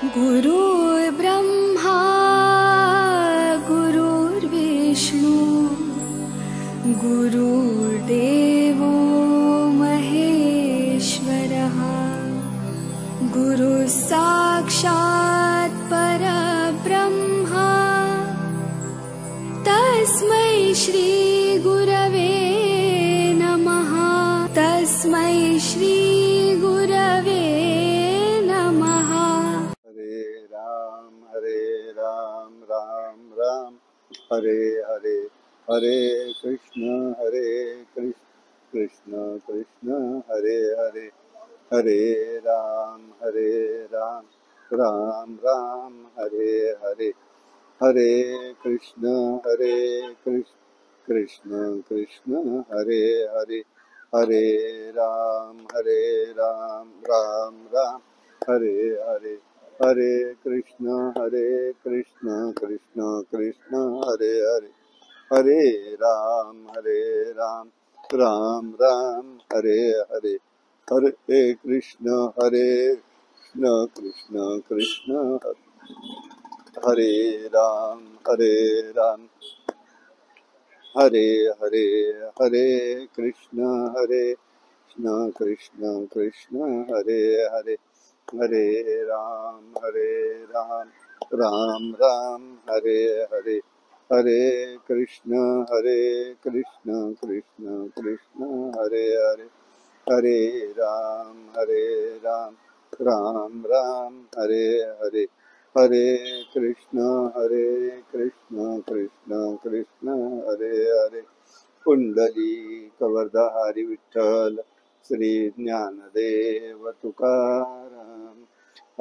गुरुर्ब्रह्मा गुरुर्विष्णु गुरुर्देवो महेश्वरः गुरुः साक्षात् परब्रह्मा तस्मै श्री गुरवे नमः। तस्मै श्री गुरवे नमः। हरे राम राम राम हरे हरे, हरे कृष्ण कृष्ण कृष्ण हरे हरे, हरे राम राम राम हरे हरे, हरे कृष्ण कृष्ण कृष्ण हरे हरे, हरे राम राम राम हरे हरे, हरे कृष्ण कृष्ण कृष्ण हरे हरे, हरे राम राम राम हरे हरे, हरे कृष्ण कृष्ण कृष्ण हरे राम हरे हरे, हरे कृष्ण कृष्ण कृष्ण हरे हरे, हरे राम राम राम हरे हरे, हरे कृष्ण कृष्ण कृष्ण हरे हरे, हरे राम राम राम हरे हरे, हरे कृष्ण कृष्ण कृष्ण हरे हरे, कुंडली कवरधारी विठ्ठल श्री ज्ञानदेव तुकाराम,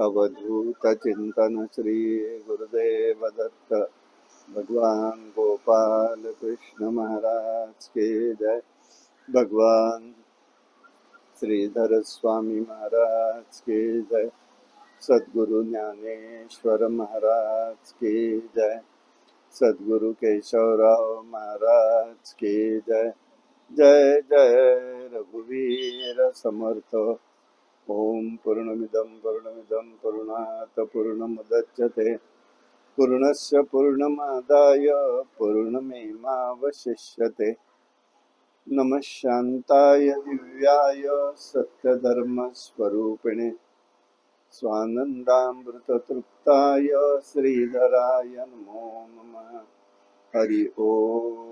अवधूत चिंतन श्री गुरुदेव दत्त, भगवान गोपाल कृष्ण महाराज के जय, भगवान श्रीधर स्वामी महाराज के जय, सद्गुरु ज्ञानेश्वर महाराज के जय, सद्गुरु केशवराव महाराज के जय, जय जय रघुवीर समर्थ। ओम पूर्णमिदं पूर्णात् पूर्णमुदच्यते पूर्णस्य पूर्णमादाय पूर्णमेवावशिष्यते। नमः शान्ताय दिव्याय सत्यधर्मस्वरूपिणे स्वानन्दामृततृप्ताय श्रीधराय नमो नमः। हरि ओम।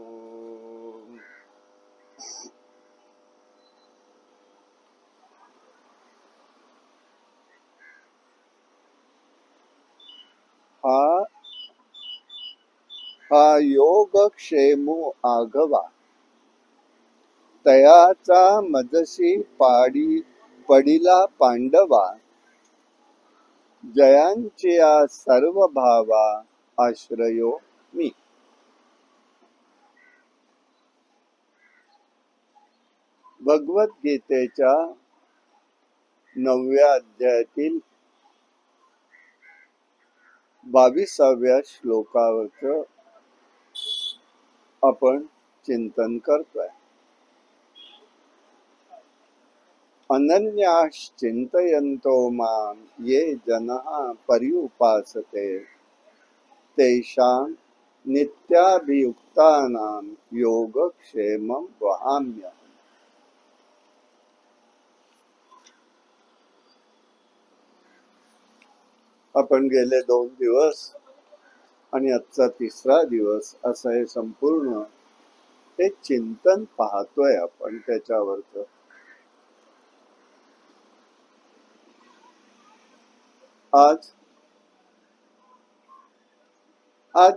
हा योगक्षेमो आघवा, तयाचा मजसी पडिला पांडवा, जयांच्या सर्व भावा आश्रयो मी। भगवद्गीतेच्या 9व्या अध्यायातील 22व्या श्लोकावरचं आपण चिंतन करतोय। अनन्याश्चिंतयन्तो मां ये जनाः पर्युपासते तेषां नित्याभियुक्तानां योगक्षेमं वहाम्यहम्। आपण गेले 2 दिवस आणि आजचा 3रा दिवस असं हे संपूर्ण हे चिंतन पाहतोय आपण त्याच्यावरचं। आज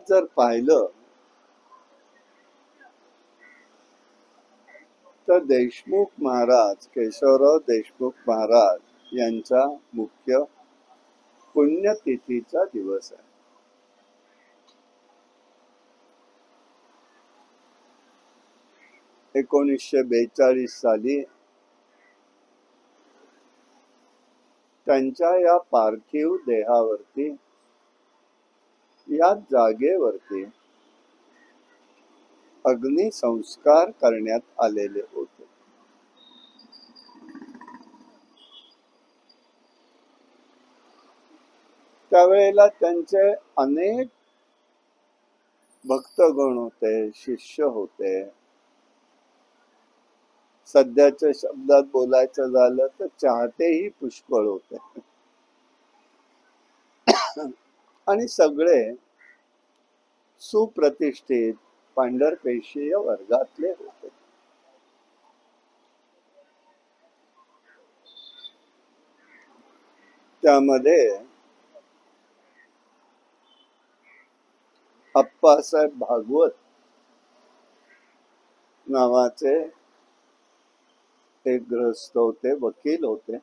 जर पाहिलं तर देशमुख महाराज, केशवराव देशमुख महाराज यांचा मुख्य पुण्यतिथीचा दिवस आहे। 1942 साली त्यांच्या या पार्थिव देहावरती, या जागेवरती अग्निसंस्कार करण्यात आलेले होते। त्यावेळेला त्यांचे अनेक भक्तगण होते, शिष्य होते. सध्याच्या शब्दात बोलायचं झालं तर चाहतेही पुष्कळ होते. आणि सगळे सुप्रतिष्ठित पांढरपेशीय वर्गातले होते. त्यामध्ये अप्पासाहेब भागवत नावाचे एक गृहस्थ होते, वकील होते.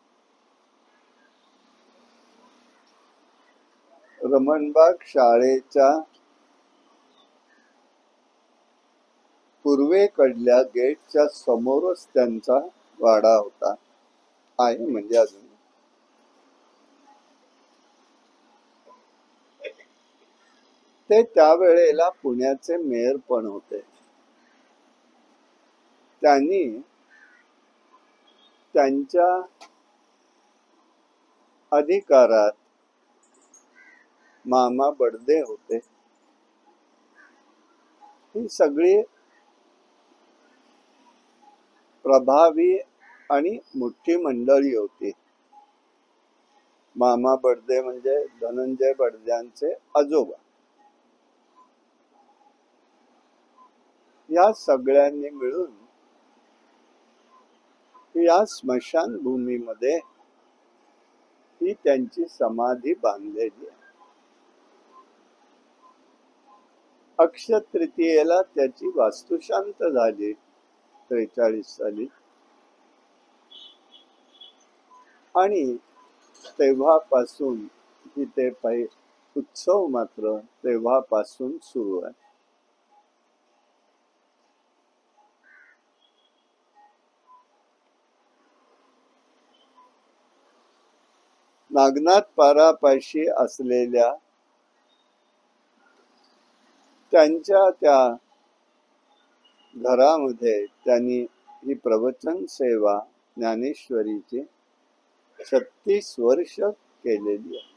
रमणबाग शाळेच्या पूर्वेकडल्या गेटच्या समोरच त्यांचा वाडा होता, आहे म्हणजे अजून. ते त्यावेळेला पुण्याचे मेयर पण होते. त्यांनी त्यांच्या अधिकारात मामा बडदे होते. ही सगळी प्रभावी आणि मोठी मंडळी होती. मामा बडदे म्हणजे धनंजय बडद्यांचे आजोबा. या सगळ्यांनी मिळून या स्मशानभूमीमध्ये ही त्यांची समाधी बांधलेली आहे. अक्षय तृतीयेला त्याची वास्तुशांत झाली 43 साली. आणि तेव्हापासून तिथे उत्सव मात्र तेव्हापासून सुरू आहे. नागनाथ पारापाशी असलेल्या त्यांच्या त्या घरामध्ये त्यांनी ही प्रवचन सेवा ज्ञानेश्वरीची 36 वर्ष केलेली आहे.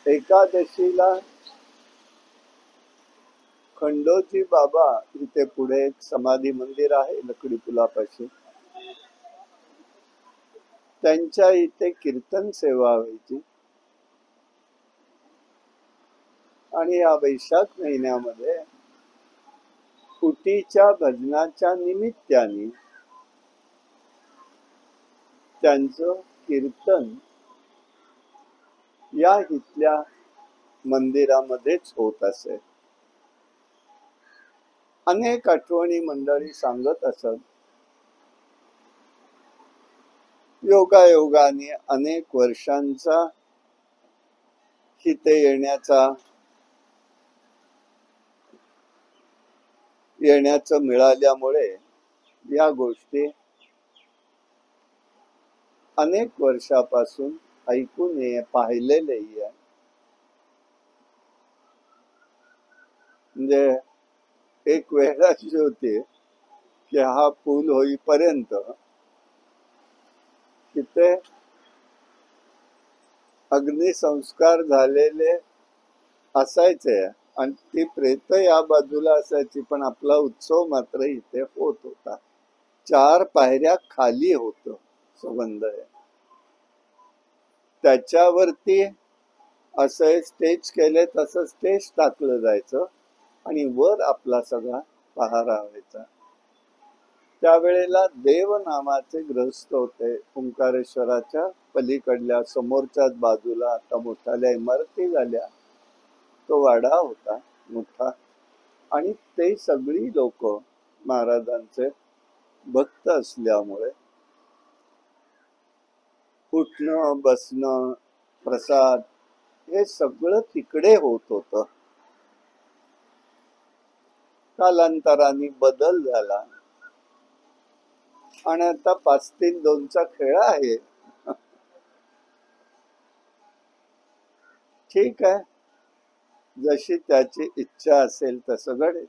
एकादशीला खंडोजी बाबा इथे पुढे एक समाधी मंदिर आहे लकडी पुलापाशी, त्यांच्या इथे कीर्तन सेवा व्हायची. आणि या वैशाख महिन्यामध्ये कुटीच्या भजनाच्या निमित्ताने त्यांचं कीर्तन या इथल्या मंदिरामध्येच होत असे. अनेक आठवणी मंडळी सांगत असत. योगायोगाने अनेक वर्षांचा इथे येण्याचं मिळाल्यामुळे या गोष्टी अनेक वर्षापासून ऐकून पाहिलेलेही आहे. म्हणजे एक वेळ अशी होती की हा पूल होईपर्यंत तिथे अग्निसंस्कार झालेले असायचे आणि ती प्रेत या बाजूला असायची, पण आपला उत्सव मात्र इथे होत होता. 4 पायऱ्या खाली होत संबंध आहे. त्याच्यावरती असं स्टेज केले, तसं स्टेज टाकलं जायचं आणि वर आपला सगळा पहारा व्हायचा. त्यावेळेला देव नावाचे ग्रस्त होते. ओंकारेश्वराच्या पलीकडल्या समोरच्याच बाजूला आता मोठ्याल्या इमारती झाल्या. तो वाडा होता मोठा आणि ते सगळी लोक महाराजांचे भक्त असल्यामुळे उठणं बसणं प्रसाद हे सगळं तिकडे होत होतं. कालांतराने बदल झाला आणि आता 5-3-2चा खेळ आहे. ठीक आहे, जशी त्याची इच्छा असेल तसं घडेल.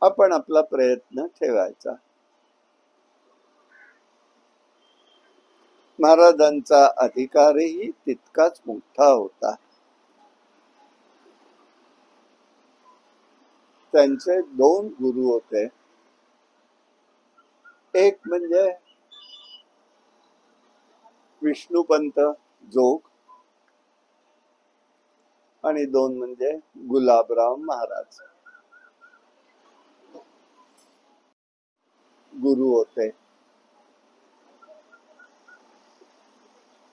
आपण आपला प्रयत्न ठेवायचा. महाराजांचा अधिकारही तितकाच मोठा होता. त्यांचे दोन गुरु होते. एक म्हणजे विष्णुपंत जोग आणि दोन म्हणजे गुलाबराव महाराज गुरु होते.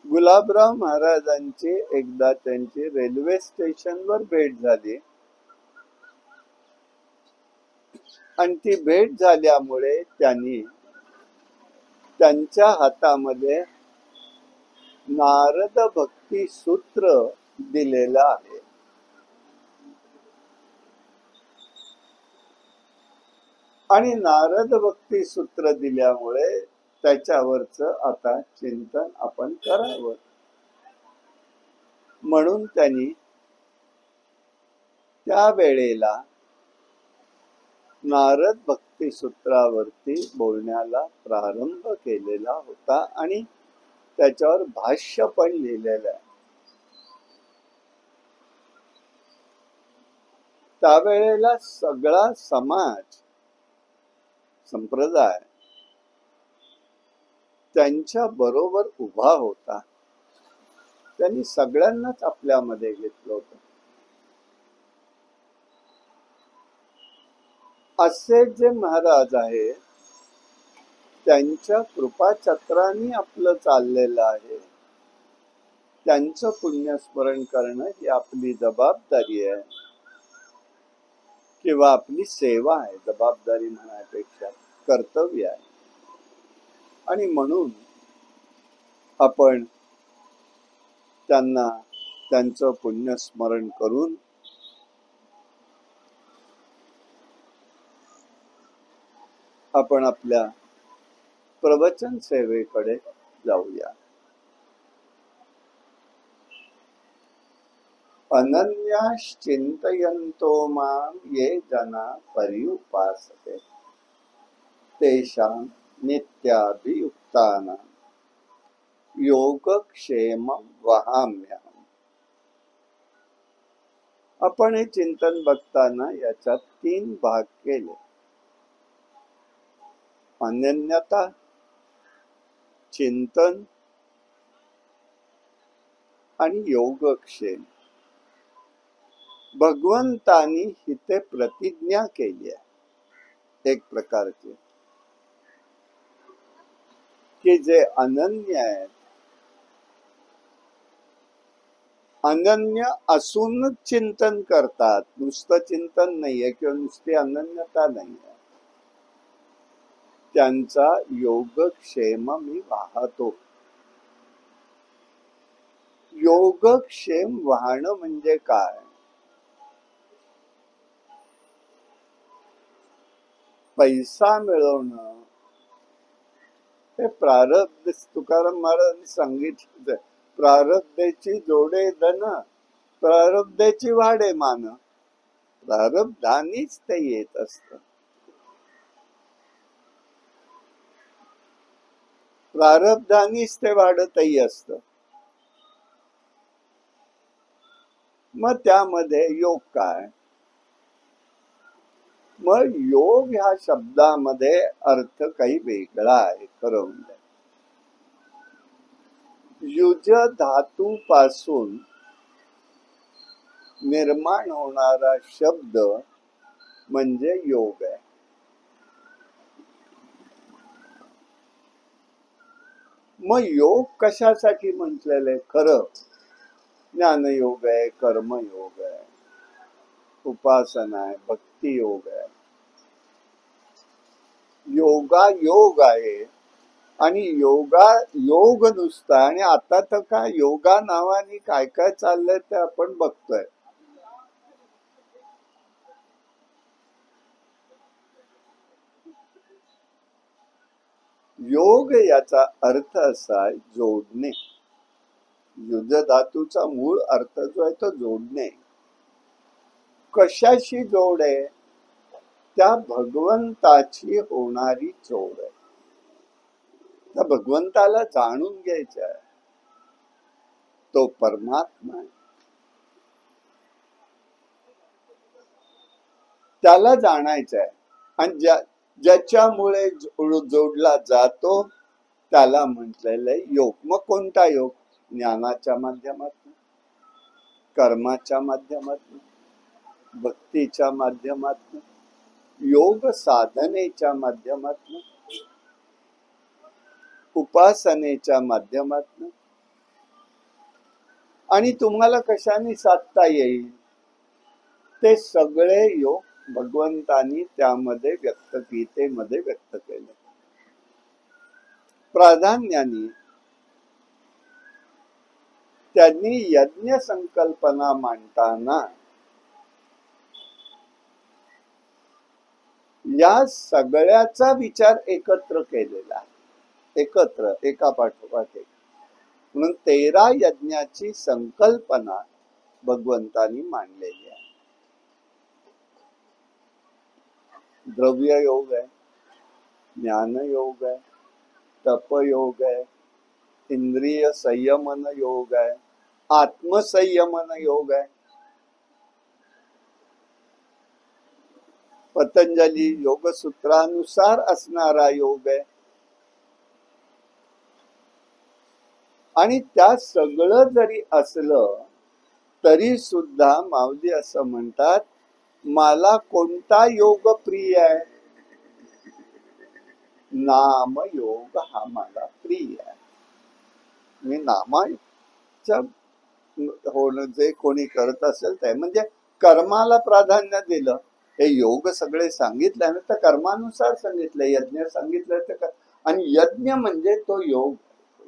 गुलाबराव महाराजांची एकदा त्यांची रेल्वे स्टेशनवर भेट झाली आणि ती भेट झाल्यामुळे त्यांनी त्यांच्या हातामध्ये नारद भक्ती सूत्र दिलेलं आहे. आणि नारद भक्ती सूत्र दिल्यामुळे त्याच्यावरच आता चिंतन आपण करावं म्हणून त्यांनी त्यावेळेला नारद भक्ती सूत्रावरती बोलण्याला प्रारंभ केलेला होता आणि त्याच्यावर भाष्य पण लिहिलेलं आहे. त्यावेळेला सगळा समाज संप्रदाय त्यांच्या बरोबर उभा होता. त्यांनी सगळ्यांनाच आपल्यामध्ये घेतलं होतं. असे जे महाराज आहे त्यांच्या कृपाचक्राने आपलं चाललेलं आहे. त्यांचं पुण्यस्मरण करणं ही आपली जबाबदारी आहे किंवा आपली सेवा आहे. जबाबदारी म्हणण्यापेक्षा कर्तव्य आहे. आणि म्हणून आपण त्यांना त्यांचं पुण्यस्मरण करून आपण आपल्या प्रवचन सेवेकडे जाऊया. अनन्याश्चिंतयन्तो मां ये जना पर्युपासते तेषां नित्याभियुक्तानां योगक्षेमं वहाम्यहम्. आपण हे चिंतन बघताना याच्यात 3 भाग केले. अनन्यता, चिंतन आणि योगक्षेम. भगवंतानी हिते प्रतिज्ञा केली आहे एक प्रकारची की जे अनन्य आहेत, अनन्य असूनच चिंतन करतात, नुसतं चिंतन नाहीये किंवा नुसती अनन्यता नाहीये, त्यांचा योगक्षेम मी वाहतो. योगक्षेम वाहणं म्हणजे काय? पैसा मिळवणं हे प्रारब्ध. तुकाराम महाराजांनी सांगितलं, प्रारब्धेची जोडे धन, प्रारब्धेची वाढे मान. प्रारब्धानीच ते येत असत. प्रारब्धानीच ते वाढतही असत. मग त्यामध्ये योग काय? मग योग ह्या शब्दामध्ये अर्थ काही वेगळा आहे. खरं म्हणजे युज धातू पासून निर्माण होणारा शब्द म्हणजे योग आहे. मग योग कशासाठी म्हटलेले? खरं ज्ञानयोग आहे, कर्मयोग आहे, उपासना आहे, भक्ती योग आहे, योगा योग आहे. आणि योगा योग नुसता. आणि आता तर काय योगा नावाने काय काय चाललंय ते आपण बघतोय. योग याचा अर्थ असा आहे जोडणे. युज धातूचा मूळ अर्थ जो आहे तो जोडणे. कशाशी जोड आहे? त्या भगवंताची होणारी जोड आहे. तर भगवंताला जाणून घ्यायचं आहे, तो परमात्मा आहे, त्याला जाणायचं आहे. आणि ज्याच्यामुळे जोडला जातो त्याला म्हटलेलं आहे योग. मग कोणता योग? ज्ञानाच्या माध्यमातून, कर्माच्या माध्यमातून, भक्तीच्या माध्यमातून, योग साधनेच्या माध्यमातून, उपासनेच्या माध्यमातून. आणि तुम्हाला कशाने साधता येईल? ते सगळे योग भगवंतानी त्यामध्ये गीतेमध्ये व्यक्त केले. प्राधान्याने त्यांनी यज्ञ संकल्पना मांडताना या सगळ्याचा विचार एकत्र केलेला आहे, एकत्र, एका पाठोपाठ एक. म्हणून 13 यज्ञाची संकल्पना भगवंतानी मांडलेली आहे. द्रव्य योग आहे, ज्ञान योग आहे, तप योग आहे, इंद्रिय संयमन योग आहे, आत्मसंयमन योग आहे, पतंजली योगसूत्रानुसार असणारा योग आहे. आणि त्या सगळं जरी असलं तरी सुद्धा माऊली असं म्हणतात, मला कोणता योग प्रिय आहे? नाम योग हा मला प्रिय आहे. मी नामाच्या होणं जे कोणी करत असेल ते, म्हणजे कर्माला प्राधान्य दिलं. हे योग सगळे सांगितले ना, तर कर्मानुसार सांगितले, यज्ञ सांगितलं तर. आणि यज्ञ म्हणजे तो योग,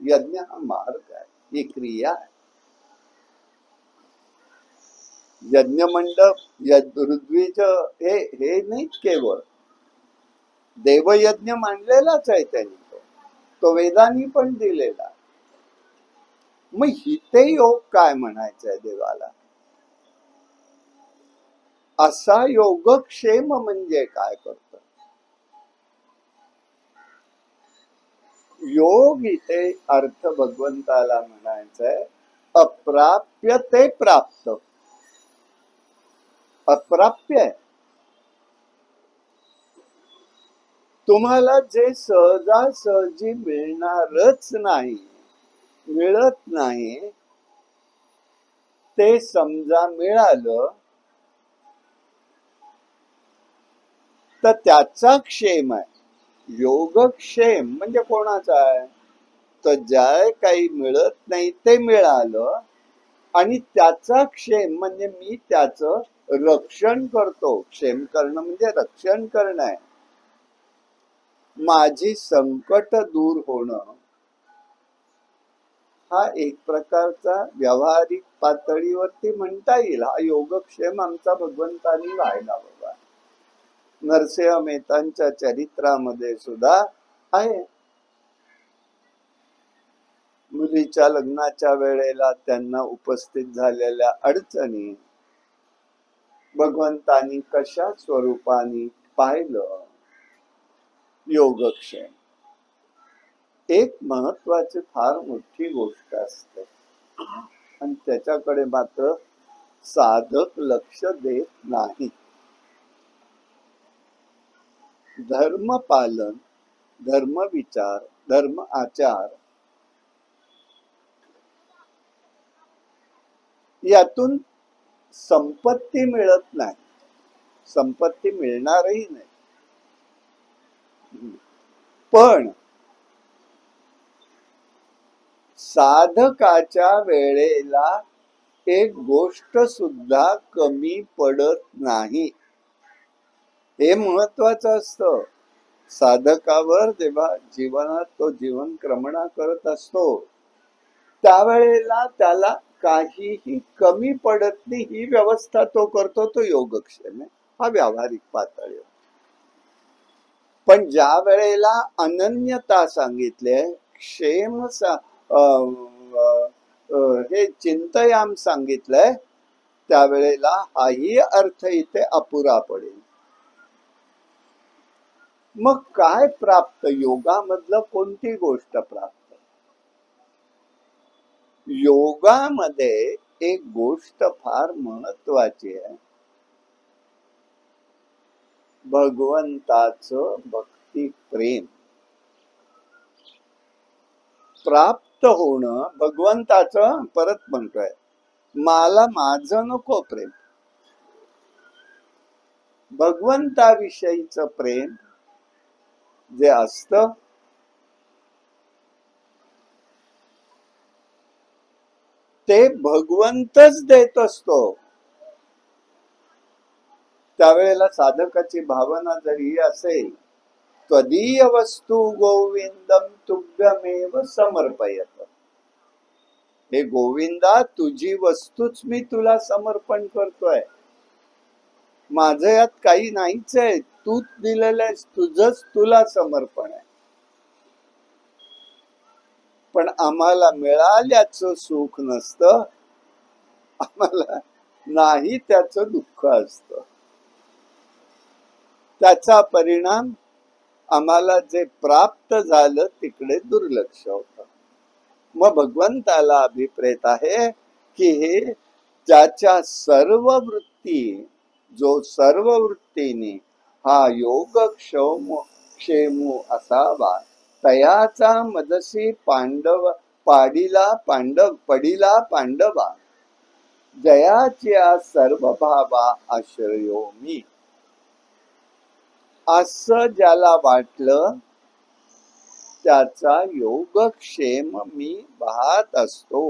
यज्ञ हा मार्ग आहे, ही क्रिया आहे. यज्ञ मंडप, ऋद्वीज हे नाही केवळ देवयज्ञ मांडलेलाच आहे त्यांनी, तो वेदांनी पण दिलेला. मग हिते योग काय म्हणायचं आहे देवाला? असा योगक्षेम म्हणजे काय करतो? योग इथे अर्थ भगवंताला म्हणायचा आहे, अप्राप्य ते प्राप्त. अप्राप्य आहे, तुम्हाला जे सहजासहजी मिळणारच नाही, मिळत नाही, ते समजा मिळालं तर त्याचा क्षेम आहे. योगक्षेम म्हणजे कोणाचा आहे? तर ज्या काही मिळत नाही ते मिळालं आणि त्याचा क्षेम म्हणजे मी त्याचं रक्षण करतो. क्षेम करणं म्हणजे रक्षण करणं आहे. माझी संकट दूर होणं हा एक प्रकारचा व्यावहारिक पातळीवरती म्हणता येईल. हा योगक्षेम आमचा भगवंतानी व्हायला बाबा. नरसिंह मेहतांच्या चरित्रामध्ये सुद्धा आहे. मुलीच्या लग्नाच्या वेळेला त्यांना उपस्थित झालेल्या अडचणी भगवंतानी कशा स्वरूपाने पाहिलं. योगक्षेम एक महत्वाची फार मोठी गोष्ट असते आणि त्याच्याकडे मात्र साधक लक्ष देत नाही. धर्म पालन, धर्म विचार, धर्म आचार यातून संपत्ती मिळत नाही, संपत्ती मिळणारही नाही. पण साधकाच्या वेळेला एक गोष्ट सुद्धा कमी पडत नाही. हे महत्वाचं असतं. साधकावर जेव्हा जीवनात तो जीवन क्रमणा करत असतो त्यावेळेला त्याला काहीही कमी पडत नाही, ही व्यवस्था तो करतो. तो योगक्षेम आहे, हा व्यावहारिक पातळी. पण ज्या वेळेला अनन्यता सांगितले, क्षेम हे चिंतयाम सांगितलंय, त्यावेळेला हाही अर्थ इथे अपुरा पडेल. मग काय प्राप्त? योगामधलं कोणती गोष्ट प्राप्त? योगामध्ये एक गोष्ट फार महत्वाची आहे, भगवंताचं भक्ती प्रेम प्राप्त होणं. भगवंताचं, परत म्हणतोय, मला माझं नको प्रेम, भगवंताविषयीचं प्रेम जे असतं ते भगवंतच देत असतो. त्यावेळेला साधकाची भावना जरी असेल, त्वदीय वस्तू गोविंदम तुभ्यमेव समर्पयत, हे गोविंदा तुझी वस्तूच मी तुला समर्पण करतोय, माझं यात काही नाहीच आहे, तूच दिलेलं आहेस, तुझंच तुला समर्पण आहे. पण आम्हाला मिळाल्याचं सुख नसतं, आम्हाला नाही त्याचं दुःख असतं. त्याचा परिणाम आम्हाला जे प्राप्त झालं तिकडे दुर्लक्ष होतं. मग भगवंताला अभिप्रेत आहे की हे ज्याच्या सर्व वृत्ती, जो सर्व वृत्तीने हा योग क्षेमू असावा, तयाचा मदसी पांडव पडिला पांडवा, जयाच्या सर्व भावा आश्रयो मी. असं ज्याला वाटलं त्याचा योगक्षेम मी वाहत असतो.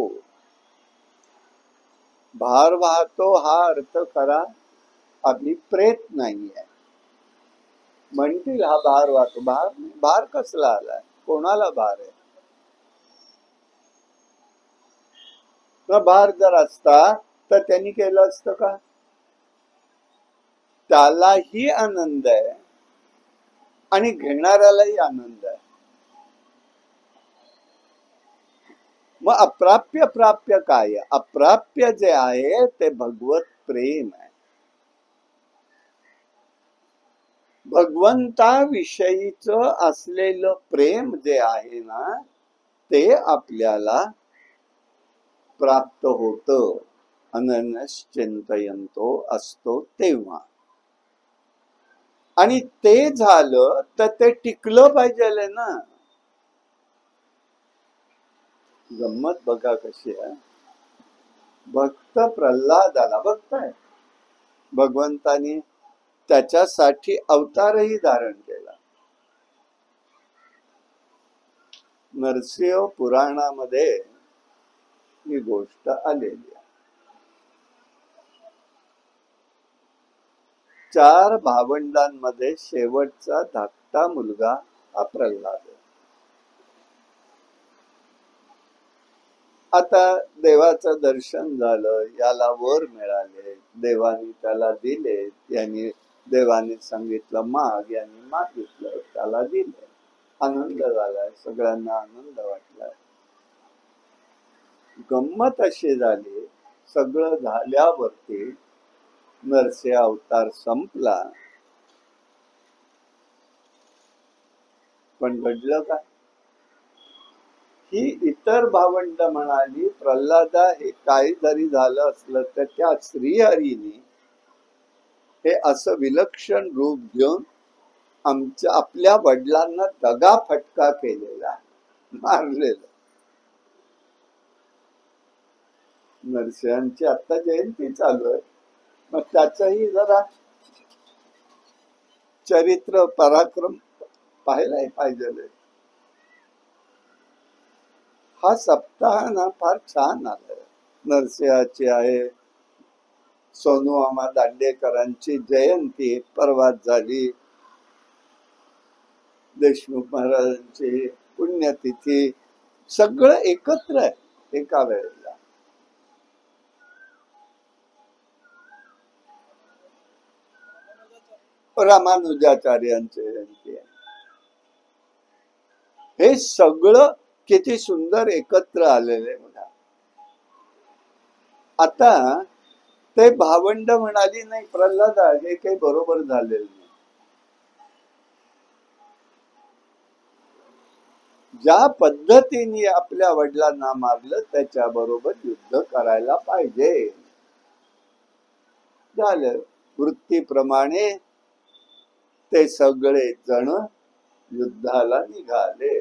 भार वाहतो हा अर्थ खरा अभिप्रेत नाहीये. म्हणतील हा भार वाहतो, भार कसला आलाय, कोणाला भार आहे? भार जर असता तर त्यांनी केलं असतं का? त्यालाही आनंद आहे आणि घेणाऱ्यालाही आनंद आहे. मग अप्राप्य प्राप्य काय? अप्राप्य जे आहे ते भगवत प्रेम आहे. भगवंताविषयीच असलेलं प्रेम जे आहे ना, ते आपल्याला प्राप्त होतं. अनन्यश्चिंतयन्तो असतो तेव्हा. आणि ते झालं तर ते टिकलं पाहिजे ना. गंमत बघा कशी आहे. भक्त प्रल्हादाला, भक्त आहे, भगवंतानी त्याच्यासाठी अवतारही धारण केला. नरसिंह पुराणामध्ये ही गोष्ट आलेली आहे. 4 भावंडांमध्ये शेवटचा धाकटा मुलगा हा प्रल्हाद आहे. आता देवाचं दर्शन झालं, याला वर मिळाले, देवानी त्याला दिले, यांनी देवाने सांगितलं माग, यांनी मागितलं, त्याला दिले, आनंद झालाय, सगळ्यांना आनंद वाटलाय. गंमत अशी झाली, सगळं झाल्यावरती नरसिंह अवतार संपला, पण घडलं काय? ही इतर भावंड म्हणाली, प्रल्हादा हे काही जरी झालं असलं तर त्या श्रीहरीने हे असं विलक्षण रूप घेऊन आपल्या वडिलांना दगा फटका केलेला, मारलेला. नरसिंहांची आता जयंती चालू आहे, मग त्याचंही जरा चरित्र पराक्रम पाहायला पाहिजे. हा सप्ताह ना फार छान आलाय. नरसिंहाची आहे, सोनूमामा दांडेकरांची जयंती परवाच झाली, देशमुख महाराजांची पुण्यतिथी, सगळं एकत्र आहे एका वेळेला. रामानुजाचार्यांची जयंती आहे. हे सगळं किती सुंदर एकत्र आलेले बघा. आता ते भावंड म्हणाली, नाही प्रल्हादा हे काही बरोबर झालेलं नाही. ज्या पद्धतीने आपल्या वडिलांना मारलं त्याच्याबरोबर युद्ध करायला पाहिजे. झालं. वृत्तीप्रमाणे ते सगळे जण युद्धाला निघाले.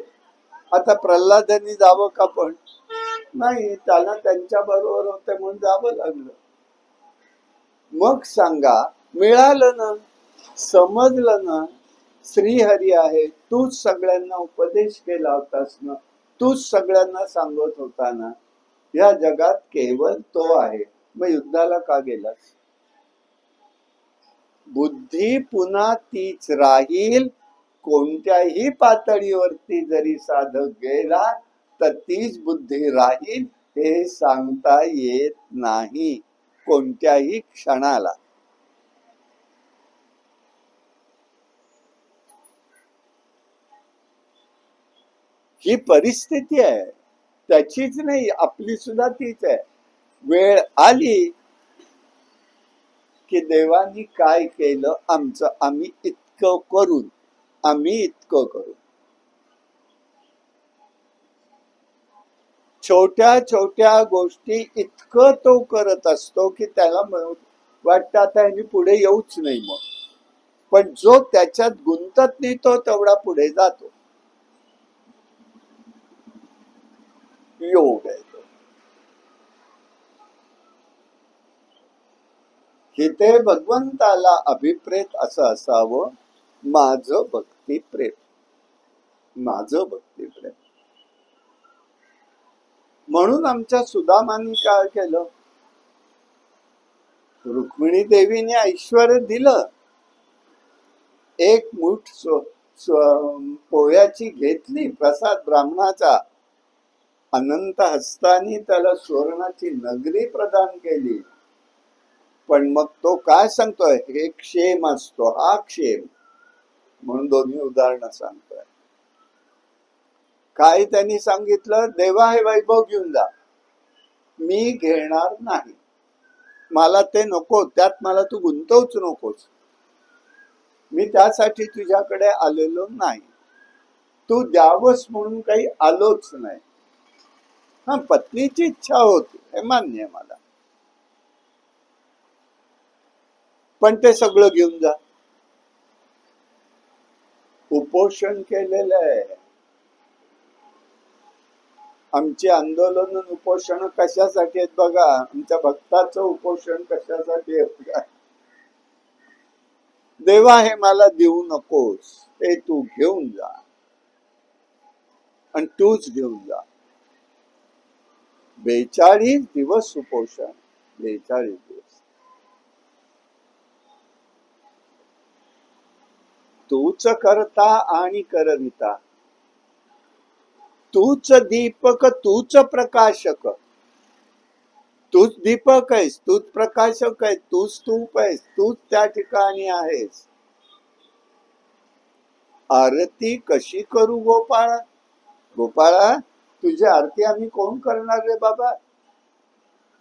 आता प्रल्हादांनी जावं का? पण नाही, त्याला त्यांच्या बरोबर होते म्हणून जावं लागलं. मग सांगा, मिळालं ना, समजलं ना, श्रीहरी आहे, तूच सगळ्यांना उपदेश केला होतास ना, तूच सगळ्यांना सांगत होता ना, या जगात केवळ तो आहे, मग युद्धाला का गेलास? बुद्धी पुन्हा तीच राहील. कोणत्याही पातळीवरती जरी साधक गेला तर तीच बुद्धी राहील, हे सांगता येत नाही कोणत्याही क्षणाला. ही परिस्थिती आहे, त्याचीच नाही, आपली सुद्धा तीच आहे. वेळ आली की देवानी काय केलं आमचं, आम्ही इतकं करून, छोट्या छोट्या गोष्टी इतकं तो करत असतो की त्याला वाटतं आता ह्यानी पुढे येऊच नाही. मग पण जो त्याच्यात गुंतत नाही तो तेवढा पुढे जातो. योग आहे तो. इथे भगवंताला अभिप्रेत असं असावं, माझं भक्ती प्रेम, माझं भक्ती प्रेम. म्हणून आमच्या सुदामानी काय केलं? रुक्मिणी देवीने ऐश्वर्य दिलं, एक मूठ पोह्याची घेतली प्रसाद ब्राह्मणाचा, अनंत हस्तानी त्याला सुवर्णाची नगरी प्रदान केली. पण मग तो काय सांगतोय? हे क्षेम असतो, हा क्षेम, म्हणून दोन्ही उदाहरणं सांगतोय. काय त्यांनी सांगितलं? देवा हे वैभव घेऊन जा, मी घेणार नाही, मला ते नको, त्यात मला तू गुंतवूच नकोस, मी त्यासाठी तुझ्याकडे आलेलो नाही, तू द्यावस म्हणून काही आलोच नाही. हा, पत्नीची इच्छा होती हे मान्य आहे मला, पण ते सगळं घेऊन जा. उपोषण केलेलं आहे. आमची आंदोलन उपोषण कशासाठी आहेत बघा, आमच्या भक्ताचं उपोषण कशासाठी आहे बघा. देवा हे मला देऊ नकोस, हे तू घेऊन जा, आणि तूच घेऊन जा. 42 दिवस उपोषण, 42 दिवस. तूच करता आणि करविता, तूच दीपक, तूच प्रकाशक, तूच दीपक आहेस, तूच प्रकाशक आहेस, तूच तूप आहेस, तूच त्या ठिकाणी आहेस. आरती कशी करू गोपाळा? गोपाळा, तुझी आरती आम्ही कोण करणार रे बाबा?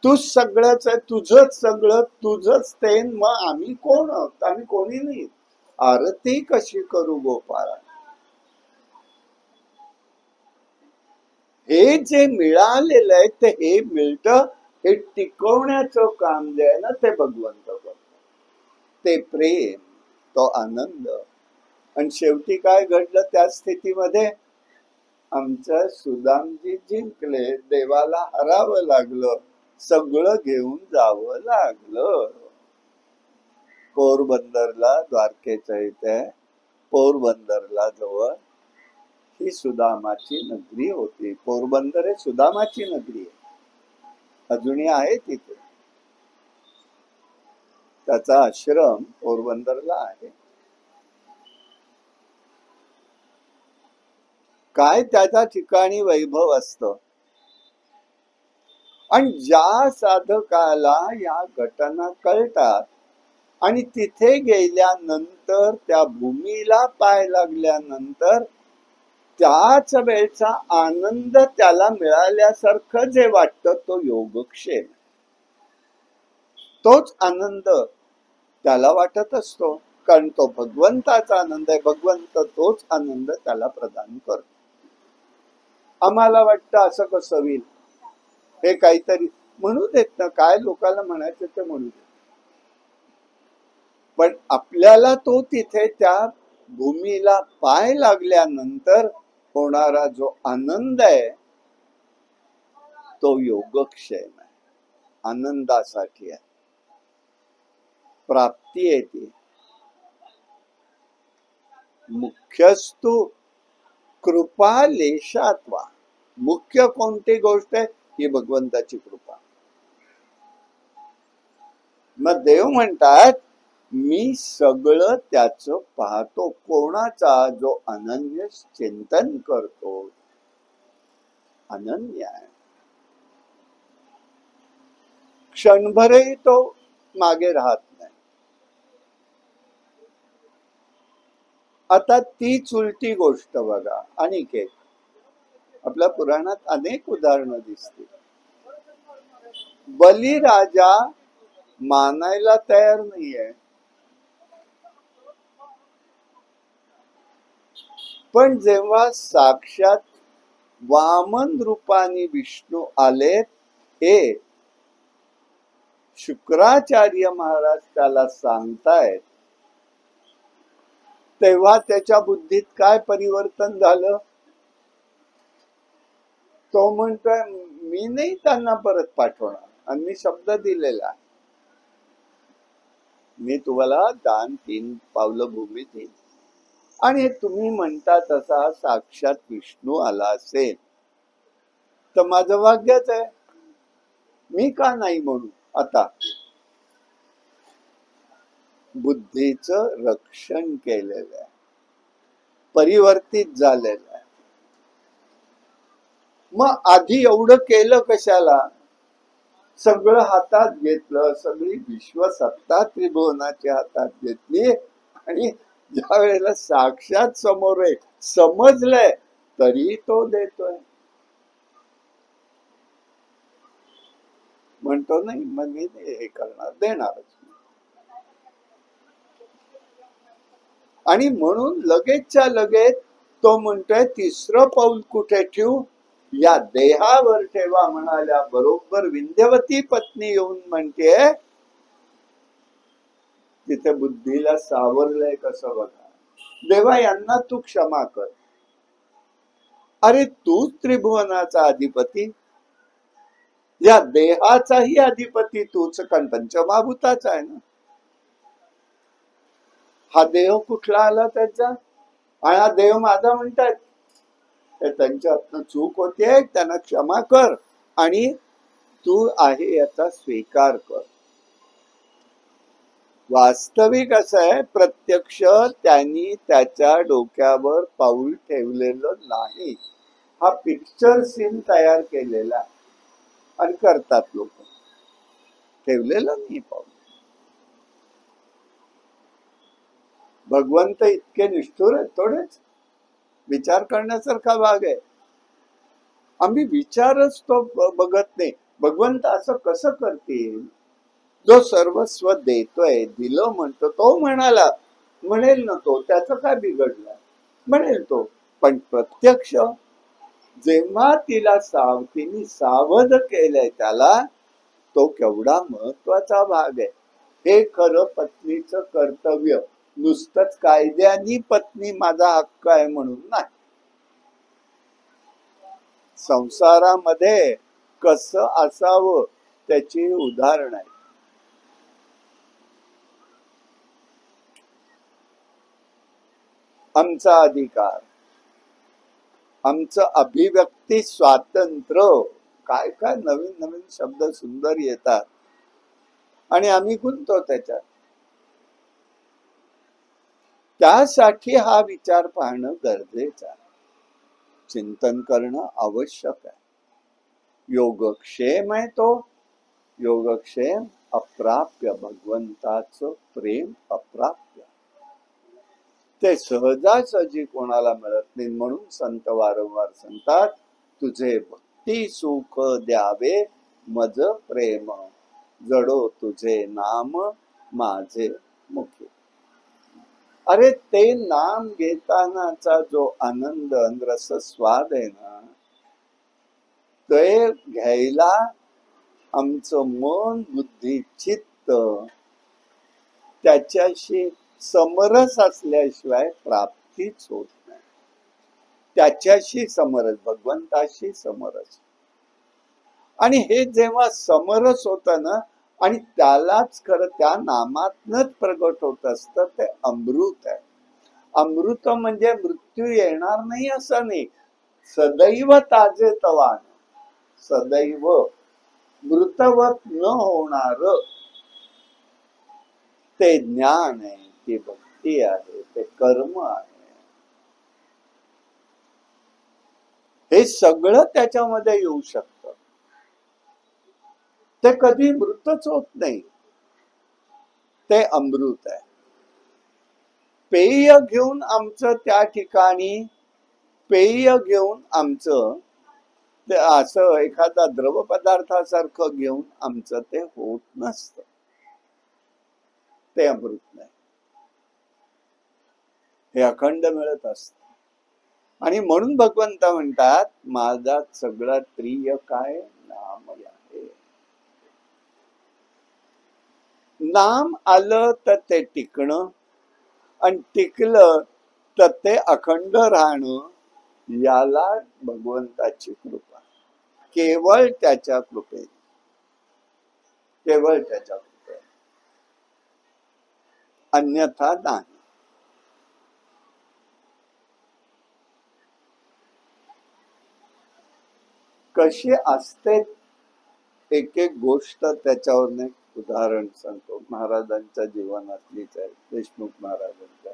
तूच सगळंच आहे, तुझंच सगळं, तुझंच ते, मग आम्ही कोण आहोत? आम्ही कोणी नाही. आरती कशी करू गोपाळा? हे जे मिळालेलं आहे ते हे मिळतं, हे टिकवण्याचं काम जे आहे ना ते भगवंत करतो. ते प्रेम, तो आनंद. आणि शेवटी काय घडलं त्या स्थितीमध्ये? आमच्या सुदामजी जिंकले, देवाला हरावं लागलं, सगळं घेऊन जावं लागलं. पोरबंदरला, द्वारकेच्या इथे पोरबंदरला जवळ ही सुदामाची नगरी होती. पोरबंदर हे सुदामाची नगरी आहे, अजूनही आहे तिथे. त्याचा आश्रम पोरबंदरला आहे. काय त्याच्या ठिकाणी वैभव असतं. आणि ज्या साधकाला या घटना कळतात आणि तिथे गेल्यानंतर, त्या भूमीला पाय लागल्यानंतर त्याच वेळचा आनंद त्याला मिळाल्यासारखं जे वाटतं तो योगक्षेम. तोच आनंद त्याला वाटत असतो, कारण तो भगवंताचा आनंद आहे. भगवंत तोच आनंद त्याला प्रदान करतो. आम्हाला वाटतं असं कसं होईल, हे काहीतरी म्हणू देत ना, काय लोकांना म्हणायचं ते म्हणू देत. पण आपल्याला तो तिथे त्या भूमीला पाय लागल्यानंतर होणारा जो आनंद आहे तो योगक्षेम आहे, आनंदासाठी आहे, प्राप्ती आहे ती. मुख्यस्तु कृपा लेशात्वा. मुख्य कोणती गोष्ट आहे? ही भगवंताची कृपा. मग देव म्हणतात मी सगळं त्याचं पाहतो. कोणाचा? जो अनन्य चिंतन करतो, अनन्य आहे. क्षणभरही तो मागे राहत नाही. आता तीच उलटी गोष्ट बघा अनिकेत, आपल्या पुराणात अनेक उदाहरणं दिसतील. बलिराजा मानायला तयार नाहीये, पण जेव्हा साक्षात वामन रूपाने विष्णू आले, हे शुक्राचार्य महाराज त्याला सांगतायत, तेव्हा त्याच्या बुद्धीत काय परिवर्तन झालं? तो म्हणतोय मी नाही त्यांना परत पाठवणार, आणि मी शब्द दिलेला आहे, मी तुम्हाला दान 3 पावलं भूमी देईन. आणि तुम्ही म्हणता तसा साक्षात विष्णू आला असेल तर माझं भाग्यच आहे, मी का नाही म्हणू. आता बुद्धीचं रक्षण केलेलं आहे, परिवर्तित झालेलं आहे. मग आधी एवढं केलं कशाला? सगळं हातात घेतलं, सगळी विश्वसत्ता त्रिभुवनाच्या हातात घेतली, आणि ज्या वेळेला साक्षात समोर आहे, समजलंय, तरी तो देतोय. म्हणतो नाही मग मी हे करणार, देणारच. आणि म्हणून लगेचच्या लगेच तो म्हणतोय तिसरं पाऊल कुठे ठेवू? या देहावर ठेवा म्हणाल्या बरोबर विंध्यवती पत्नी येऊन म्हणते, तिथे बुद्धीला सावरलंय कसं बघा. देवा यांना तू क्षमा कर. अरे तूच त्रिभुवनाचा अधिपती, या देहाचाही अधिपती तूच, कारण पंचमहाभूताचा आहे ना. हा देह कुठला आला त्याचा? आणि हा देव माझा म्हणतात, त्यांच्या हातनं चूक होते, त्यांना क्षमा कर आणि तू आहे याचा स्वीकार कर. वास्तविक असं आहे, प्रत्यक्ष त्यांनी त्याच्या डोक्यावर पाऊल ठेवलेलं नाही, हा पिक्चर सीन तयार केलेला आणि करतात लोक, ठेवलेलं नाही पाऊल. भगवंत इतके निष्ठुर आहेत थोडेच, विचार करण्यासारखा भाग आहे. आम्ही विचारच तो बघत नाही. भगवंत असं कसं करतील? जो सर्वस्व देतोय, दिलं म्हणतो, तो म्हणाला, म्हणेल ना तो, त्याचं काय बिघडलं, म्हणेल तो. पण प्रत्यक्ष जेव्हा तिला तिने सावध केलंय त्याला, तो केवढा महत्वाचा भाग आहे. हे खरं पत्नीचं कर्तव्य, नुसतंच कायद्यानी पत्नी माझा हक्क आहे म्हणून नाही. संसारामध्ये कसं असावं त्याची उदाहरण आहे. आमचा अधिकार, आमचं अभिव्यक्ती स्वातंत्र्य, काय काय नवीन नवीन शब्द सुंदर येतात आणि आम्ही गुंततो त्याच्यात. त्यासाठी हा विचार पाहणं गरजेचं आहे, चिंतन करणं आवश्यक आहे. योगक्षेम आहे तो. योगक्षेम अप्राप्य, भगवंताचं प्रेम अप्राप्य, ते सहजासहजी कोणाला मिळत नाही. म्हणून संत वारंवार सांगतात, तुझे भक्ती सुख द्यावे मज प्रेम, जडो तुझे नाम माझे मुखी. अरे ते नाम घेतानाचा जो आनंद रस स्वाद आहे ना, ते घ्यायला आमचं मन बुद्धी चित्त त्याच्याशी समरस असल्याशिवाय प्राप्तीच होत नाही. त्याच्याशी समरस, भगवंताशी समरस. आणि हे जेव्हा समरस होत ना, आणि त्यालाच खरं त्या नामातनच प्रगट होत असतं, ते अमृत आहे. अमृत म्हणजे मृत्यू येणार नाही असं नाही, सदैव ताजेतवान, सदैव मृतवत न होणार ते ज्ञान आहे, ती भक्ती आहे, ते कर्म आहे. हे सगळं त्याच्यामध्ये येऊ शकतं. ते कधी मृतच होत नाही, ते अमृत आहे. पेय घेऊन आमचं त्या ठिकाणी, पेय घेऊन आमचं ते असं एखादा द्रव पदार्थासारखं घेऊन आमचं ते होत नसतं, ते अमृत नाही. हे अखंड मिळत असत. आणि म्हणून भगवंत म्हणतात, माझा सगळा प्रिय काय नाम आहे. नाम आलं तर ते टिकणं, आणि टिकलं तर ते अखंड राहणं, याला भगवंताची कृपा. केवळ त्याच्या कृपेने, केवळ त्याच्या कृपेने, अन्यथा नाही. कशी असते एक एक गोष्ट त्याच्यावर उदाहरण सांगतो. महाराजांच्या जीवनातलीच आहे, देशमुख महाराजांच्या.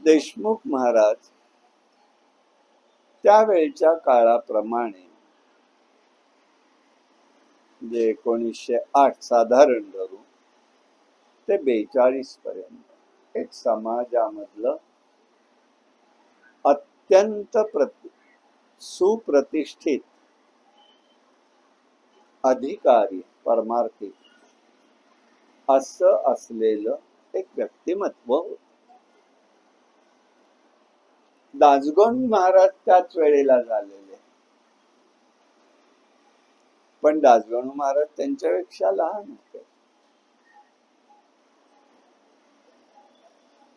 देशमुख महाराज त्यावेळच्या काळाप्रमाणे, म्हणजे 1908 साधारण धरू ते 42 पर्यंत, एक समाजामधलं अत्यंत सुप्रतिष्ठित अधिकारी, परमार्थी असं असलेलं एक व्यक्तिमत्व होतं. दासगणू महाराज त्याच वेळेला झालेले, पण दासगणू महाराज त्यांच्यापेक्षा लहान होते.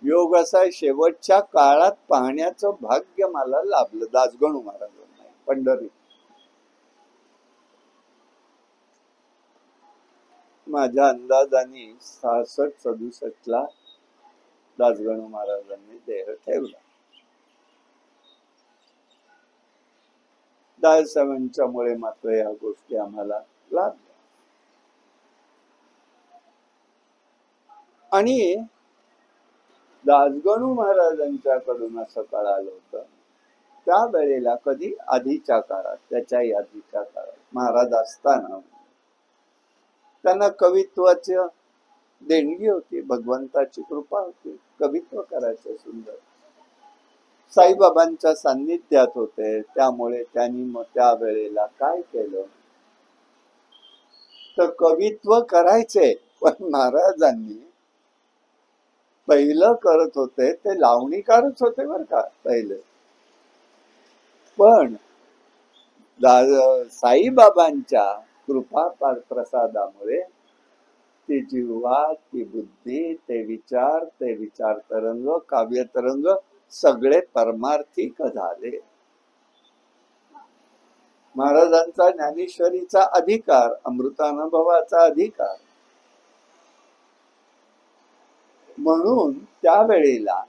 योग असा शेवटच्या काळात पाहण्याचं भाग्य मला लाभलं दासगणू महाराजांना पंढरीत. माझ्या अंदाजाने 66-67 ला दासगणू महाराजांनी देह ठेवला. दाससाहेबांच्यामुळे मात्र या गोष्टी आम्हाला लाभल्या. आणि दासगणू महाराजांच्याकडून असं कळालं होतं त्यावेळेला, कधी आधीच्या काळात, त्याच्याही आधीच्या काळात महाराज असताना त्यांना कवित्वाची देणगी होती, भगवंताची कृपा होती, कवित्व करायचे सुंदर. साईबाबांच्या सान्निध्यात होते, त्यामुळे त्यांनी मग त्यावेळेला काय केलं तर कवित्व करायचे. पण महाराजांनी पहिलं करत होते ते लावणीकारच होते बर का पहिले. पण साईबाबांच्या कृपा प्रसादामुळे ती जिव्हा, ती बुद्धी, ते विचार तरंग, काव्य तरंग सगळे परमार्थिक झाले. महाराजांचा ज्ञानेश्वरीचा अधिकार, अमृतानुभवाचा अधिकार, म्हणून त्यावेळेला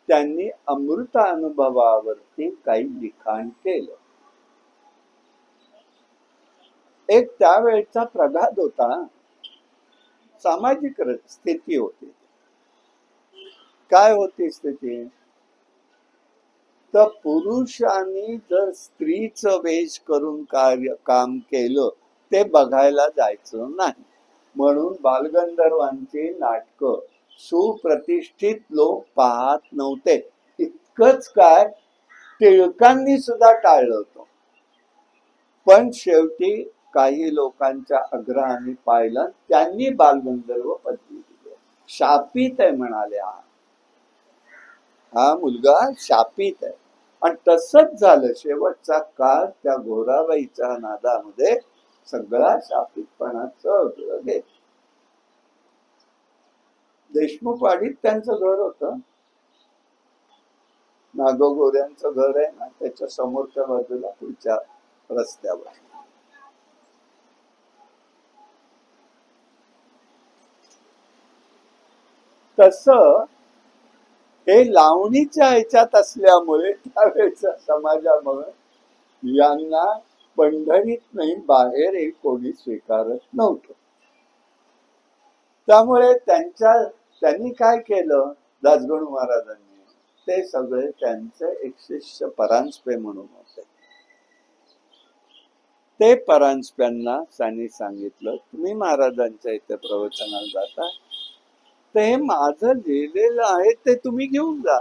त्यांनी अमृत अनुभवावरती काही लिखाण केलं. एक त्यावेळचा प्रघात होता, सामाजिक स्थिती होती. काय होती स्थिती तर पुरुषांनी जर स्त्रीचं वेश करून काम केलं ते बघायला जायचं नाही, म्हणून बालगंधर्वांची नाटकं सुप्रतिष्ठित लोक पाहत नव्हते. इतकंच काय, टिळकांनी सुद्धा टाळलं होतं. पण शेवटी काही लोकांच्या आग्रहाने पाहिलं, त्यांनी बालगंधर्व पदवी दिली. शापित आहे म्हणाले. हा मुलगा शापित आहे. आणि तसंच झालं. शेवटचा काळ त्या घोराबाईच्या नादामध्ये सगळा शापितपणाचं गेलं. देशमुखवाडीत त्यांचं घर होतं. नागोगोऱ्यांचं घर आहे ना, त्याच्या समोरच्या बाजूला पुढच्या रस्त्यावर. तसं हे लावणीच्या ह्याच्यात असल्यामुळे त्यावेळेच्या समाजामुळे यांना पंढरीत नाही बाहेर कोणी स्वीकारत नव्हतं. त्यामुळे त्यांनी काय केलं, दासगणू महाराजांनी ते सगळे त्यांचे एक शिष्य परांजपे म्हणून होते. ते परांजप्यांना त्यांनी सांगितलं, तुम्ही महाराजांच्या इथे प्रवचनाला जाता, ते माझं लिहिलेलं आहे ते तुम्ही घेऊन जा.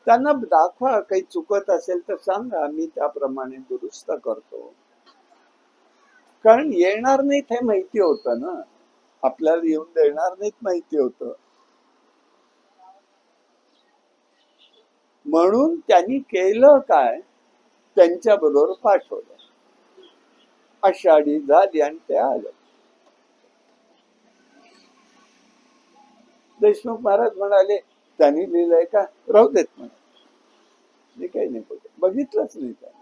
त्यांना दाखवा, काही चुकत असेल तर सांगा, मी त्याप्रमाणे दुरुस्त करतो. कारण येणार नाहीत हे माहिती होतं ना, आपल्याला येऊन देणार नाहीत माहिती होतं. म्हणून त्यांनी केलं काय, त्यांच्या बरोबर पाठवलं. आषाढी झाली आणि ते आलं. देशमुख महाराज म्हणाले, त्यांनी लिहिलंय का, राहू देत म्हणे, मी काही नाही बघितलंच नाही. त्याने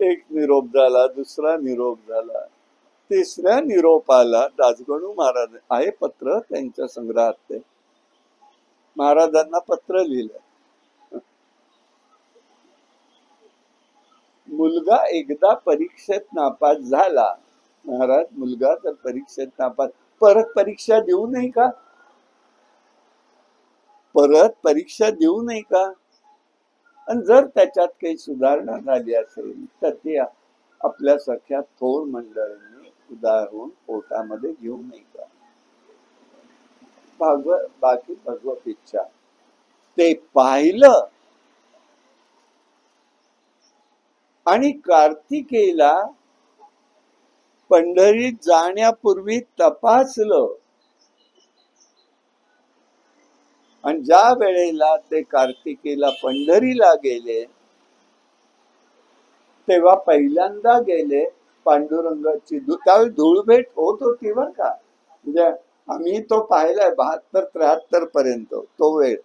एक निरोप झाला, दुसरा निरोप झाला, तिसऱ्या निरोपाला दासगणू महाराज आहे पत्र त्यांच्या संग्रहात, ते महाराजांना पत्र लिहिलं. मुलगा एकदा परीक्षेत नापास झाला. महाराज, मुलगा जर परीक्षेत नापास, परत परीक्षा देऊ नये का, परत परीक्षा देऊ नये का, आणि जर त्याच्यात काही सुधारणा झाली असेल तर ते आपल्या सख्या थोर मंडळींनी उदाहरून पोटामध्ये घेऊ नये का. बाकी भगवत इच्छा. ते पाहिलं आणि कार्तिकेला पंढरीत जाण्यापूर्वी तपासलं. आणि ज्या वेळेला ते कार्तिकेला पंढरीला गेले, तेव्हा पहिल्यांदा गेले पांडुरंगाची त्यावेळी धूळभेट होत होती बर का. म्हणजे आम्ही तो पाहिलाय 72-73 पर्यंत तो वेळ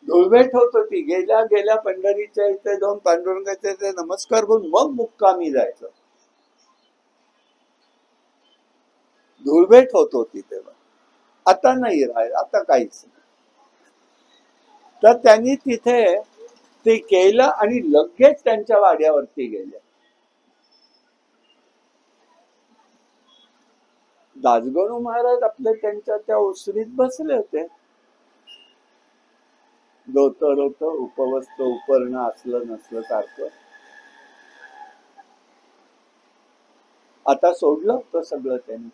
धूळभेट होत होती. गेल्या गेल्या पंढरीच्या इथे जाऊन पांडुरंगाच्या इथे नमस्कार करून मग मुक्कामी जायचं. धूळभेट होत होती तेव्हा. आता नाही राहील, आता काहीच नाही. तर त्यांनी तिथे ते केलं आणि लगेच त्यांच्या वाड्यावरती गेले. दासगणू महाराज आपले त्यांच्या त्या ओसरीत बसले होते. धोतर होतं, उपवस्त्र उपरण असलं नसलं सारखं. आता सोडलं होतं सगळं त्यांनी.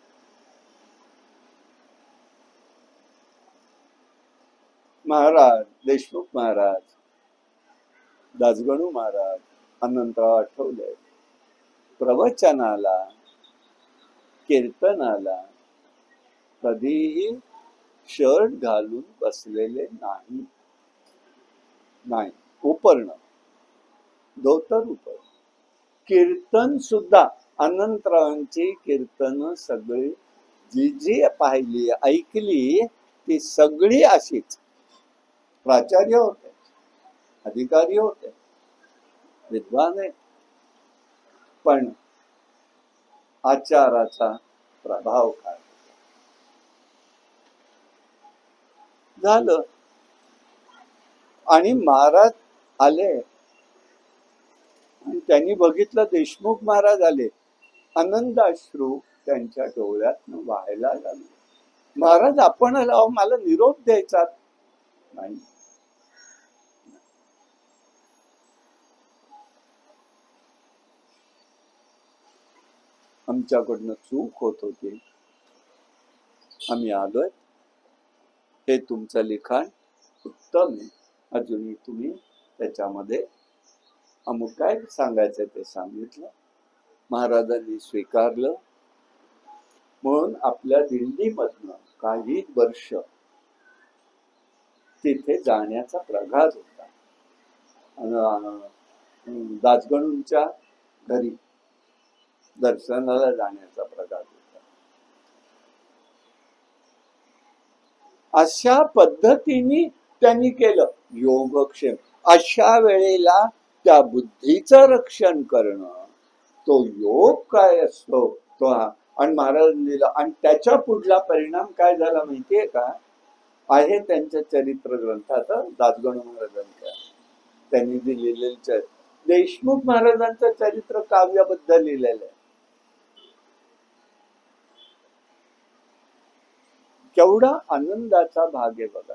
महाराज, देशमुख महाराज, दासगणू महाराज, अनंतराव आठवले प्रवचनाला, कीर्तनाला कधीही शर्ट घालून बसलेले नाही. उपर्ण, धोतर उपर्ण. कीर्तन सुद्धा अनंतरावांची कीर्तन सगळी जी जी पाहिली ऐकली ती सगळी अशीच. प्राचार्य होते, अधिकारी होते, विद्वान आहे, पण आचाराचा प्रभाव काय झालं. आणि महाराज आले आणि त्यांनी बघितलं, देशमुख महाराज आले, आनंद अश्रू त्यांच्या डोळ्यात वाहायला लागले. महाराज आपण मला निरोप द्यायचा नाही. आमच्याकडनं चूक होत होती, आम्ही आलोय, हे तुमचं लिखाण उत्तम आहे, अजूनही तुम्ही त्याच्यामध्ये अमुक काय सांगायचं ते सांगितलं. महाराजांनी स्वीकारलं. म्हणून आपल्या दिंडीमधनं काही वर्ष तिथे जाण्याचा प्रघात होता. दासगणूंच्या घरी दर्शनाला जाण्याचा प्रघात होता. अशा पद्धतीने त्यांनी केलं योगक्षेम. अशा वेळेला त्या बुद्धीचं रक्षण करणं, तो योग काय असतो तो हा. आणि महाराजांनी दिला. आणि त्याच्या पुढला परिणाम काय झाला माहितीये का? आहे त्यांच्या चरित्र ग्रंथात, दासगणू महाराजांच्या त्यांनी दिलेले देशमुख महाराजांचं चरित्र काव्याबद्ध लिहिलेलं आहे. केवढा आनंदाचा भाग आहे बघा.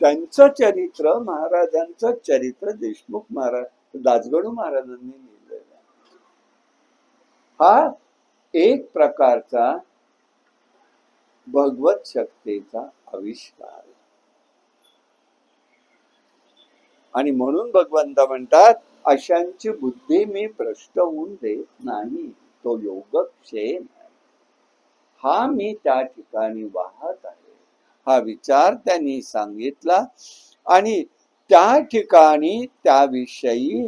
त्यांचं चरित्र, महाराजांचं चरित्र देशमुख महाराज, दासगणू महाराजांनी लिहिलेलं आहे. हा एक प्रकारचा भगवत शक्तीचा आविष्कार. आणि म्हणून भगवंत म्हणतात, अशांची बुद्धी मी भ्रष्ट होऊन देत नाही. तो योगक्षेम हा मी त्या ठिकाणी वाहत आहे, हा विचार त्यांनी सांगितला. आणि त्या ठिकाणी त्याविषयी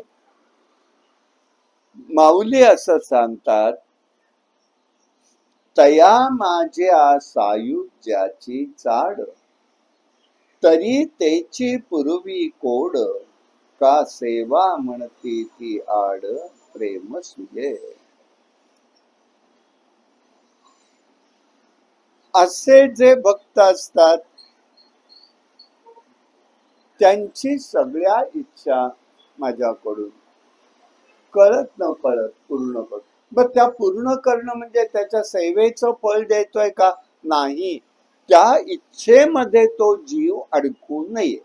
माऊली असं सांगतात, तया माझ्या सायुज्याची चाड, तरी तेची पूर्वी कोड, का सेवा म्हणती ती आड, प्रेम सुये. असे जे भक्त असतात त्यांची सगळ्या इच्छा माझ्याकडून कळत न कळत पूर्ण करतो. मग त्या पूर्ण करणं म्हणजे त्याच्या सेवेचं फळ देतोय का? नाही. त्या इच्छेमध्ये तो जीव अडकू नये,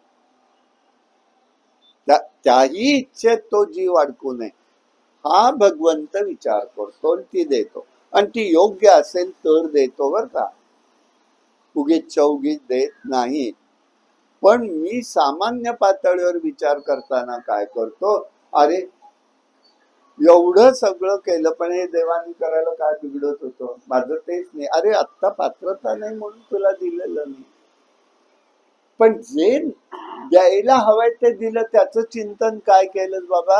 त्याही इच्छेत तो जीव अडकू नये हा भगवंत विचार करतो, ती देतो. आणि ती योग्य असेल तर देतो बर का, उगीच चौगीच देत नाही. पण मी सामान्य पातळीवर विचार करताना काय करतो, अरे एवढं सगळं केलं पण हे देवानी करायला काय बिघडत होतं, माझं तेच नाही. अरे आत्ता पात्रता नाही म्हणून तुला दिलेलं नाही, पण जे द्यायला हवंय ते दिलं. त्याचं चिंतन काय केलं बाबा?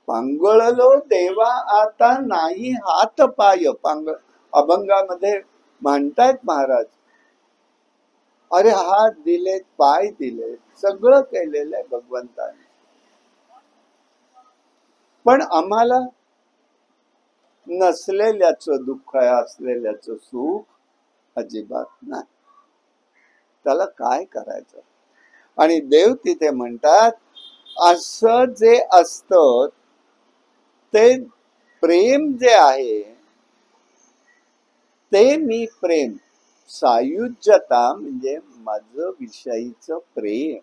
पांगळलो देवा आता नाही हात पाय. अभंगामध्ये म्हणतायत महाराज, अरे हात दिलेत, पाय दिलेत, सगळं केलेलं आहे भगवंताने, पण आम्हाला नसलेल्याचं दुःख आहे, असलेल्याचं सुख अजिबात नाही. त्याला काय करायचं? आणि देव तिथे म्हणतात, असं जे असतं ते प्रेम जे आहे ते मी प्रेम, सायुज्यता म्हणजे माझं विषयीचं प्रेम.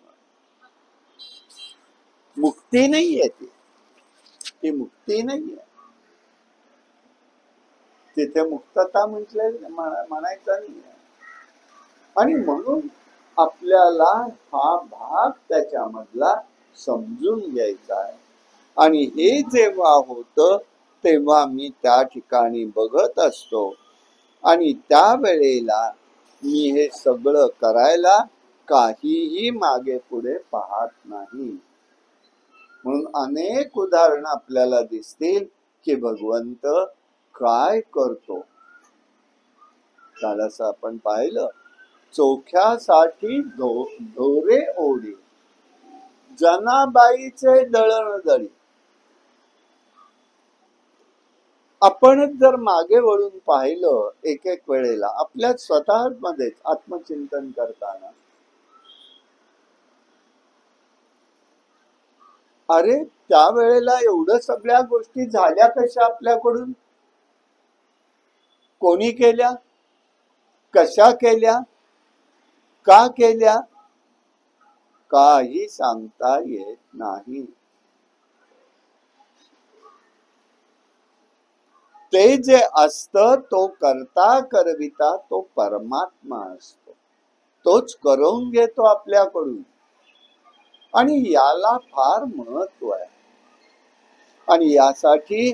मुक्ती नाहीये ती मुक्ती नाहीये. तिथे मुक्तता म्हणायचं नाही. आणि म्हणून आपल्याला हा भाग त्याच्यामधला समजून घ्यायचा आहे. आणि हे जेव्हा होतं तेव्हा मी त्या ठिकाणी बघत असतो आणि त्यावेळेला मी हे सगळं करायला काहीही मागे पुढे पाहत नाही. म्हणून अनेक उदाहरणं आपल्याला दिसतील की भगवंत काय करतो. त्याला आपण पाहिलं, चोख्यासाठी ढोरे ओढी, जनाबाईचे दळण दळी. आपणच जर मागे वळून पाहिलं एक एक वेळेला आपल्या स्वतः मध्येच आत्मचिंतन करताना, अरे त्यावेळेला एवढं सगळ्या गोष्टी झाल्या कशा आपल्याकडून? कोणी केल्या? कशा केल्या? का केल्या? काही सांगता येत नाही. ते जे असतं तो करता करविता तो परमात्मा असतो, तोच करून घेतो आपल्याकडून. आणि याला फार महत्व आहे. आणि यासाठी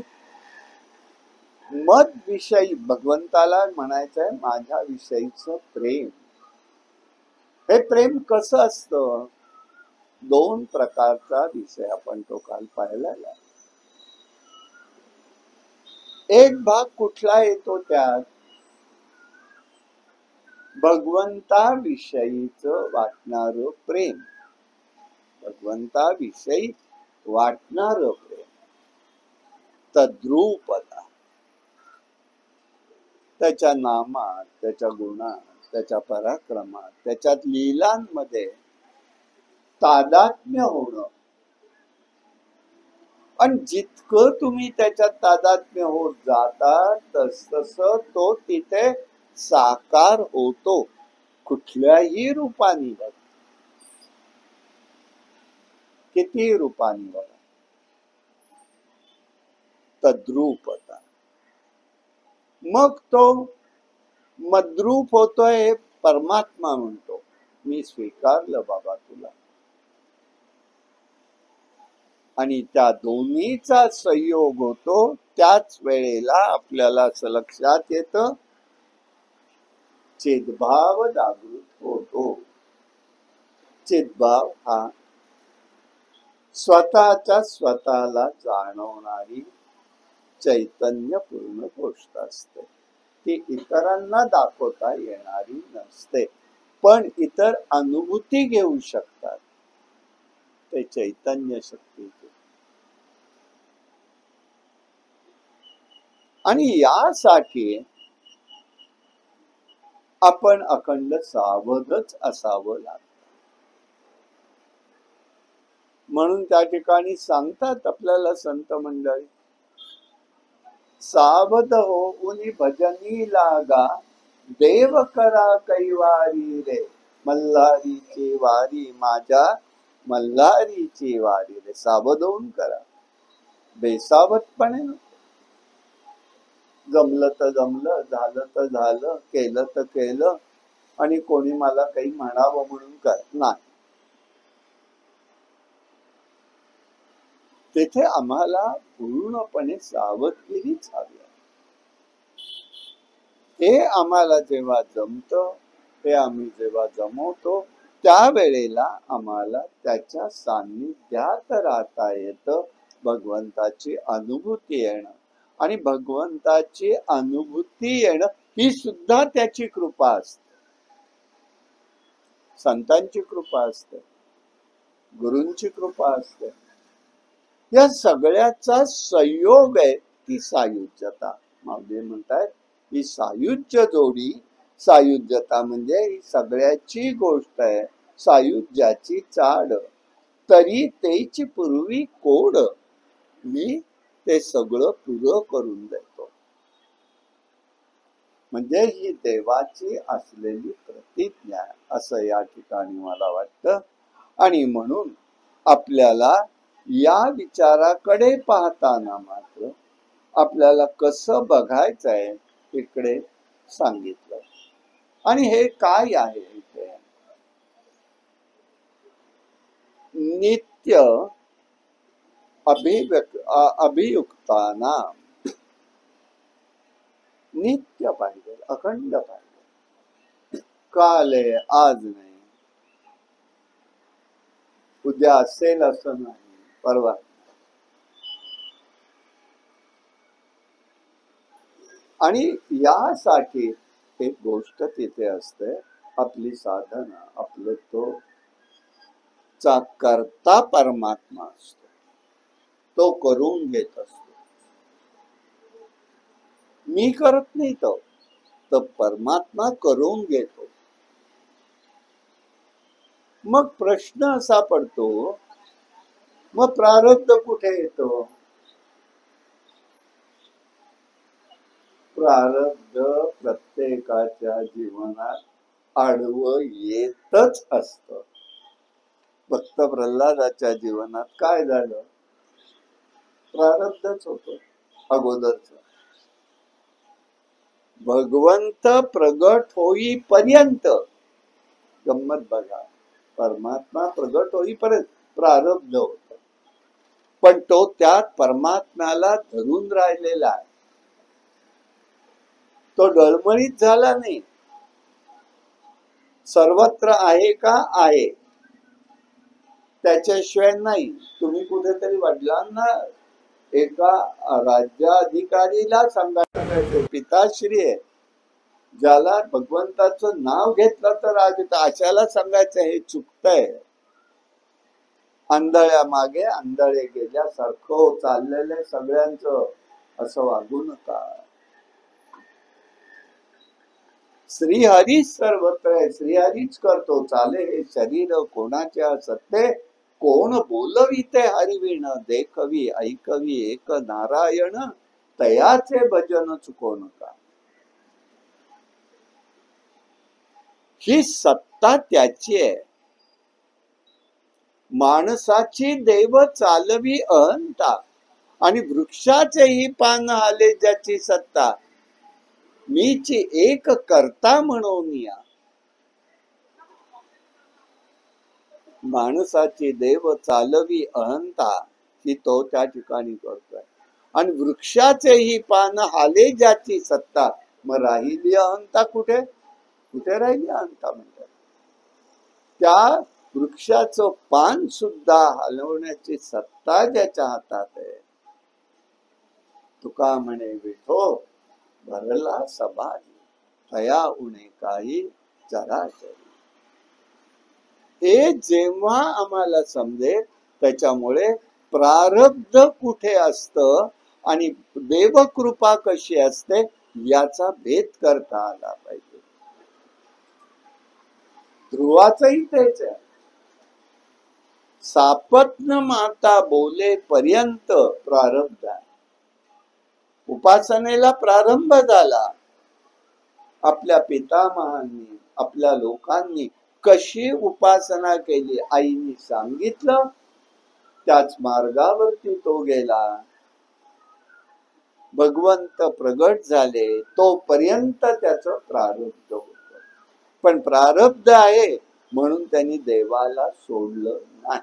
मद विषयी भगवंताला म्हणायचंय माझ्या विषयीचं प्रेम. हे प्रेम कसं असतं? दोन प्रकारचा विषय आपण तो काल पाहिला. एक भाग कुठला येतो त्यात? भगवंताविषयीच वाटणारं प्रेम. भगवंताविषयी वाटणारं प्रेम, तद्रूपता. त्याच्या नामात, त्याच्या गुणात, त्याच्या पराक्रमात, त्याच्यात लीलांमध्ये तादात्म्य होणं. आणि जितकं तुम्ही त्याच्यात तादात्म्य होत जाता तस तो तिथे साकार होतो, कुठल्याही रूपाने बघा, किती रूपाने बघा. तद्रूपता. मग तो मद्रूप होतोय, परमात्मा म्हणतो मी स्वीकारलं बाबा तुला. आणि त्या दोन्हीचा संयोग होतो. त्याच वेळेला आपल्याला असं लक्षात येतं, चिद्भाव जागृत होतो. चिद्भाव हा स्वतःच्या स्वतःला जाणवणारी चैतन्यपूर्ण गोष्ट असते. ती इतरांना दाखवता येणारी नसते, पण इतर अनुभूती घेऊ शकतात ते चैतन्य शक्तीचे. आणि यासाठी आपण अखंड सावधच असावं लागतं. म्हणून त्या ठिकाणी सांगतात आपल्याला संत मंडळी, सावध होऊन भजनी लागा, देव करा कैवारी रे, मल्हारीची वारी माझ्या मल्हारीची वारी रे. सावध होऊन करा, बेसावधपणे. जमलं तर जमलं, झालं तर झालं, केलं तर केलं, आणि कोणी मला काही म्हणावं म्हणून कर नाही. तेथे आम्हाला पूर्णपणे सावधगिरीच हवी आहे. हे आम्हाला जेव्हा जमतं, ते आम्ही जेव्हा जमवतो, त्यावेळेला आम्हाला त्याच्या सान्निध्यात राहता येतं. भगवंताची अनुभूती येणं, आणि भगवंताची अनुभूती येणं ही सुद्धा त्याची कृपा असते. संतांची कृपा असते, गुरूंची कृपा असते. या सगळ्याचा संयोग आहे ती सायुज्यता. माऊली म्हणतात ही सायुज्य जोडी. सायुज्यता म्हणजे ही सगळ्याची गोष्ट आहे. सायुज्याची चाड तरी तेची पूर्वी कोड, मी ते सगळं पुरं करून देतो. म्हणजे ही देवाची असलेली प्रतिज्ञा असं या ठिकाणी मला वाटतं. आणि म्हणून आपल्याला या विचाराकडे पाहताना मात्र आपल्याला कसं बघायचंय इकडे सांगितलं. आणि हे काय आहे इथे? नित्य अभियुक्ताना, नित्य पाहिजे, अखंड पाहिजे. काल आहे, आज नाही, उद्या असेल असं नाही, परवा. आणि यासाठी एक गोष्ट तिथे असते, आपली साधना, आपलं तो चा करता परमात्मा असतो, तो करून घेत असतो. मी करत नाही, तो परमात्मा करून घेतो. मग प्रश्न असा पडतो, मग प्रारब्ध कुठे येतो? प्रारब्ध प्रत्येकाच्या जीवनात आडवं येतच असत. भक्त प्रल्हादाच्या जीवनात काय झालं? प्रारब्धच होतं अगोदरच. भगवंत प्रगट होईपर्यंत, गंमत बघा, परमात्मा प्रगट होईपर्यंत प्रारब्ध होत, पण तो त्यात परमात्म्याला धरून राहिलेला आहे. तो डळमळीत झाला नाही. सर्वत्र आहे का? आहे. त्याच्याशिवाय नाही. तुम्ही कुठेतरी वडिलांना, एका राज्याधिकारीला सांगायचं, पिताश्री आहे, ज्याला भगवंताचं नाव घेतलं तर राज येतं, अशाला सांगायचं हे चुकतंय. आंधळ्या मागे आंधळे गेल्यासारखं चाललेलं सगळ्यांचं, असं वागू नका. श्रीहरीच सर्वत्र आहे, श्रीहरीच करतो चाले हे शरीर कोणाच्या सत्ते, कोण बोलविते हरिविण, देखवी ऐकवी एक नारायण, तयाचे भजन चुको नका. ही सत्ता त्याची आहे. माणसाची देव चालवी अहंता, आणि वृक्षाचेही पान आले ज्याची सत्ता, मीची एक करता म्हणून या. माणसाची देव चालवी अहंता, ही तो त्या ठिकाणी करतोय. आणि वृक्षाचेही पान हाले ज्याची सत्ता, मग राहिली अहंता कुठे? कुठे राहिली अहंता म्हणतात. त्या वृक्षाचं पान सुद्धा हलवण्याची सत्ता ज्याच्या हातात आहे. तुका म्हणे विठो भरला सभाही, तया उणे काही चराचरी. हे जेव्हा आम्हाला समजेल, त्याच्यामुळे प्रारब्ध कुठे असतं आणि देवकृपा कशी असते याचा भेद करता आला पाहिजे. ध्रुवाचंही तेच आहे. सापत्न माता बोले पर्यंत प्रारब्ध आहे. उपासनेला प्रारंभ झाला. आपल्या पितामहांनी, आपल्या लोकांनी कशी उपासना केली आईनी सांगितलं, त्याच मार्गावरती तो गेला. भगवंत प्रगट झाले तोपर्यंत त्याचं प्रारब्ध होत. पण प्रारब्ध आहे म्हणून त्यांनी देवाला सोडलं नाही.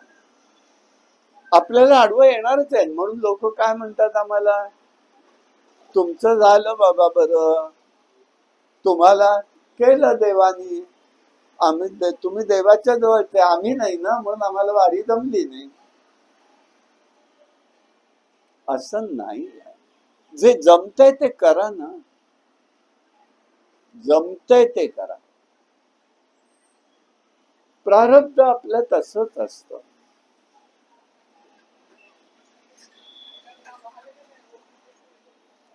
आपल्याला आडवं येणारच आहे. म्हणून लोक काय म्हणतात आम्हाला, तुमचं झालं बाबा बरं, तुम्हाला केलं देवानी, आम्ही तुम्ही देवाच्या जवळचे, आम्ही नाही ना, म्हणून आम्हाला वारी जमली नाही. असं नाही. जे जमतंय ते करा ना, जमतंय ते करा. प्रारब्ध आपलं तसंच असतं.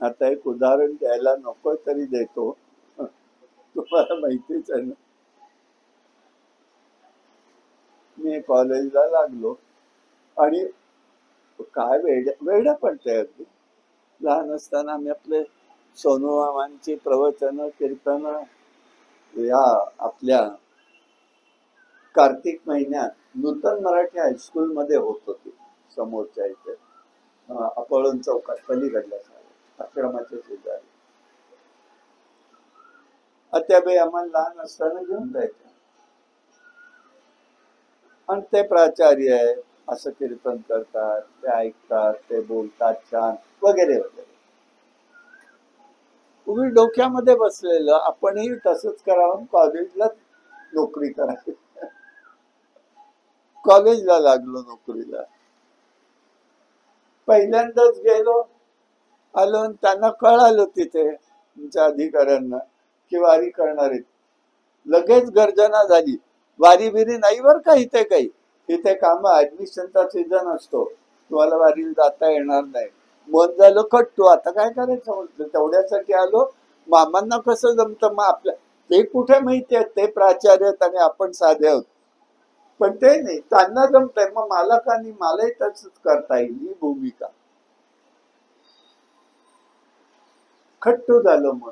आता एक उदाहरण द्यायला नको तरी देतो. तुम्हाला माहितीच आहे ना, मी कॉलेजला लागलो आणि काय वेड पण ते अगदी लहान असताना आम्ही आपले सोनू मामांची प्रवचन कीर्तन या आपल्या कार्तिक महिन्यात नूतन मराठी हायस्कूल मध्ये होत होती. समोरच्या इथे अपळून चौकात पलीकडल्या आश्रमाच्या शेजारी. आत्याबाई आम्हाला लहान असताना घेऊन जायच्या आणि ते प्राचार्य आहे, असं कीर्तन करतात, ते ऐकतात, ते बोलतात छान वगैरे वगैरे. उभी डोक्यामध्ये बसलेलं आपणही तसंच करावं, कॉलेजला नोकरी करावी. कॉलेजला लागलो नोकरीला. पहिल्यांदाच गेलो आलो आणि त्यांना कळालं तिथे तुमच्या अधिकाऱ्यांना की वारी करणार आहेत. लगेच गर्जना झाली, वारी बिरी नाही बर का इथे काही, इथे काम ऍडमिशनचा सीझन असतो, तुम्हाला वारीला जाता येणार नाही. मन झालं कट्टू, आता काय करायचं म्हटलं. तेवढ्यासाठी आलो. मामांना कसं जमतं, मग आपल्या ते कुठे माहिती आहे, ते प्राचार्य आहेत आणि आपण साधे आहोत. पण ते नाही, त्यांना जमतंय, मग मला का नाही, मलाही तसंच करता येईल ही भूमिका. खट्टू झालं. मग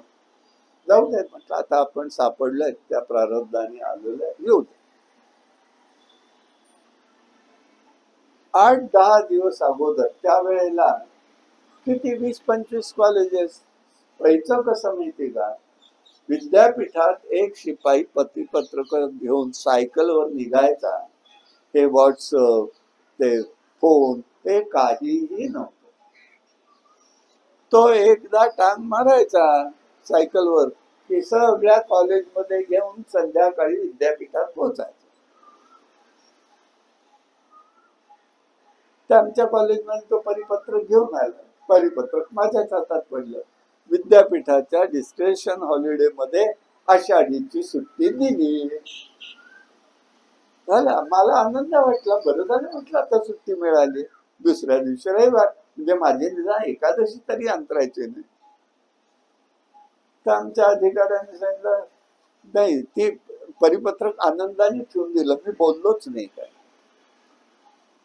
जाऊ दे म्हटलं, आता आपण सापडलोय त्या प्रारब्धाने आलेलं आहे, येऊ दे. 8-10 दिवस अगोदर त्यावेळेला किती 20-25 कॉलेजेस व्हायचं. कसं माहिती का, विद्यापीठात एक शिपाई पत्रक घेऊन सायकलवर निघायचा. हे व्हॉट्सअप, ते फोन, ते काहीही नव्हतं. तो एकदा टांग मारायचा सायकलवर की सगळ्या कॉलेजमध्ये घेऊन संध्याकाळी विद्यापीठात पोहोचायचं. तर आमच्या कॉलेजमध्ये तो परिपत्रक घेऊन आला. परिपत्रक माझ्याच हातात पडलं. विद्यापीठाच्या डिस्क्रिप्शन हॉलिडे मध्ये आषाढीची सुट्टी दिली. झाला. मला आनंद वाटला. बरं झालं म्हटलं आता सुट्टी मिळाली. दुसऱ्या दिवशी रविवार, म्हणजे माझे निदान एकादशी तरी अंतरायचे नाही. तर आमच्या अधिकाऱ्यांनी सांगितलं नाही, ती परिपत्रक आनंदाने ठेवून दिलं. मी बोललोच नाही काय.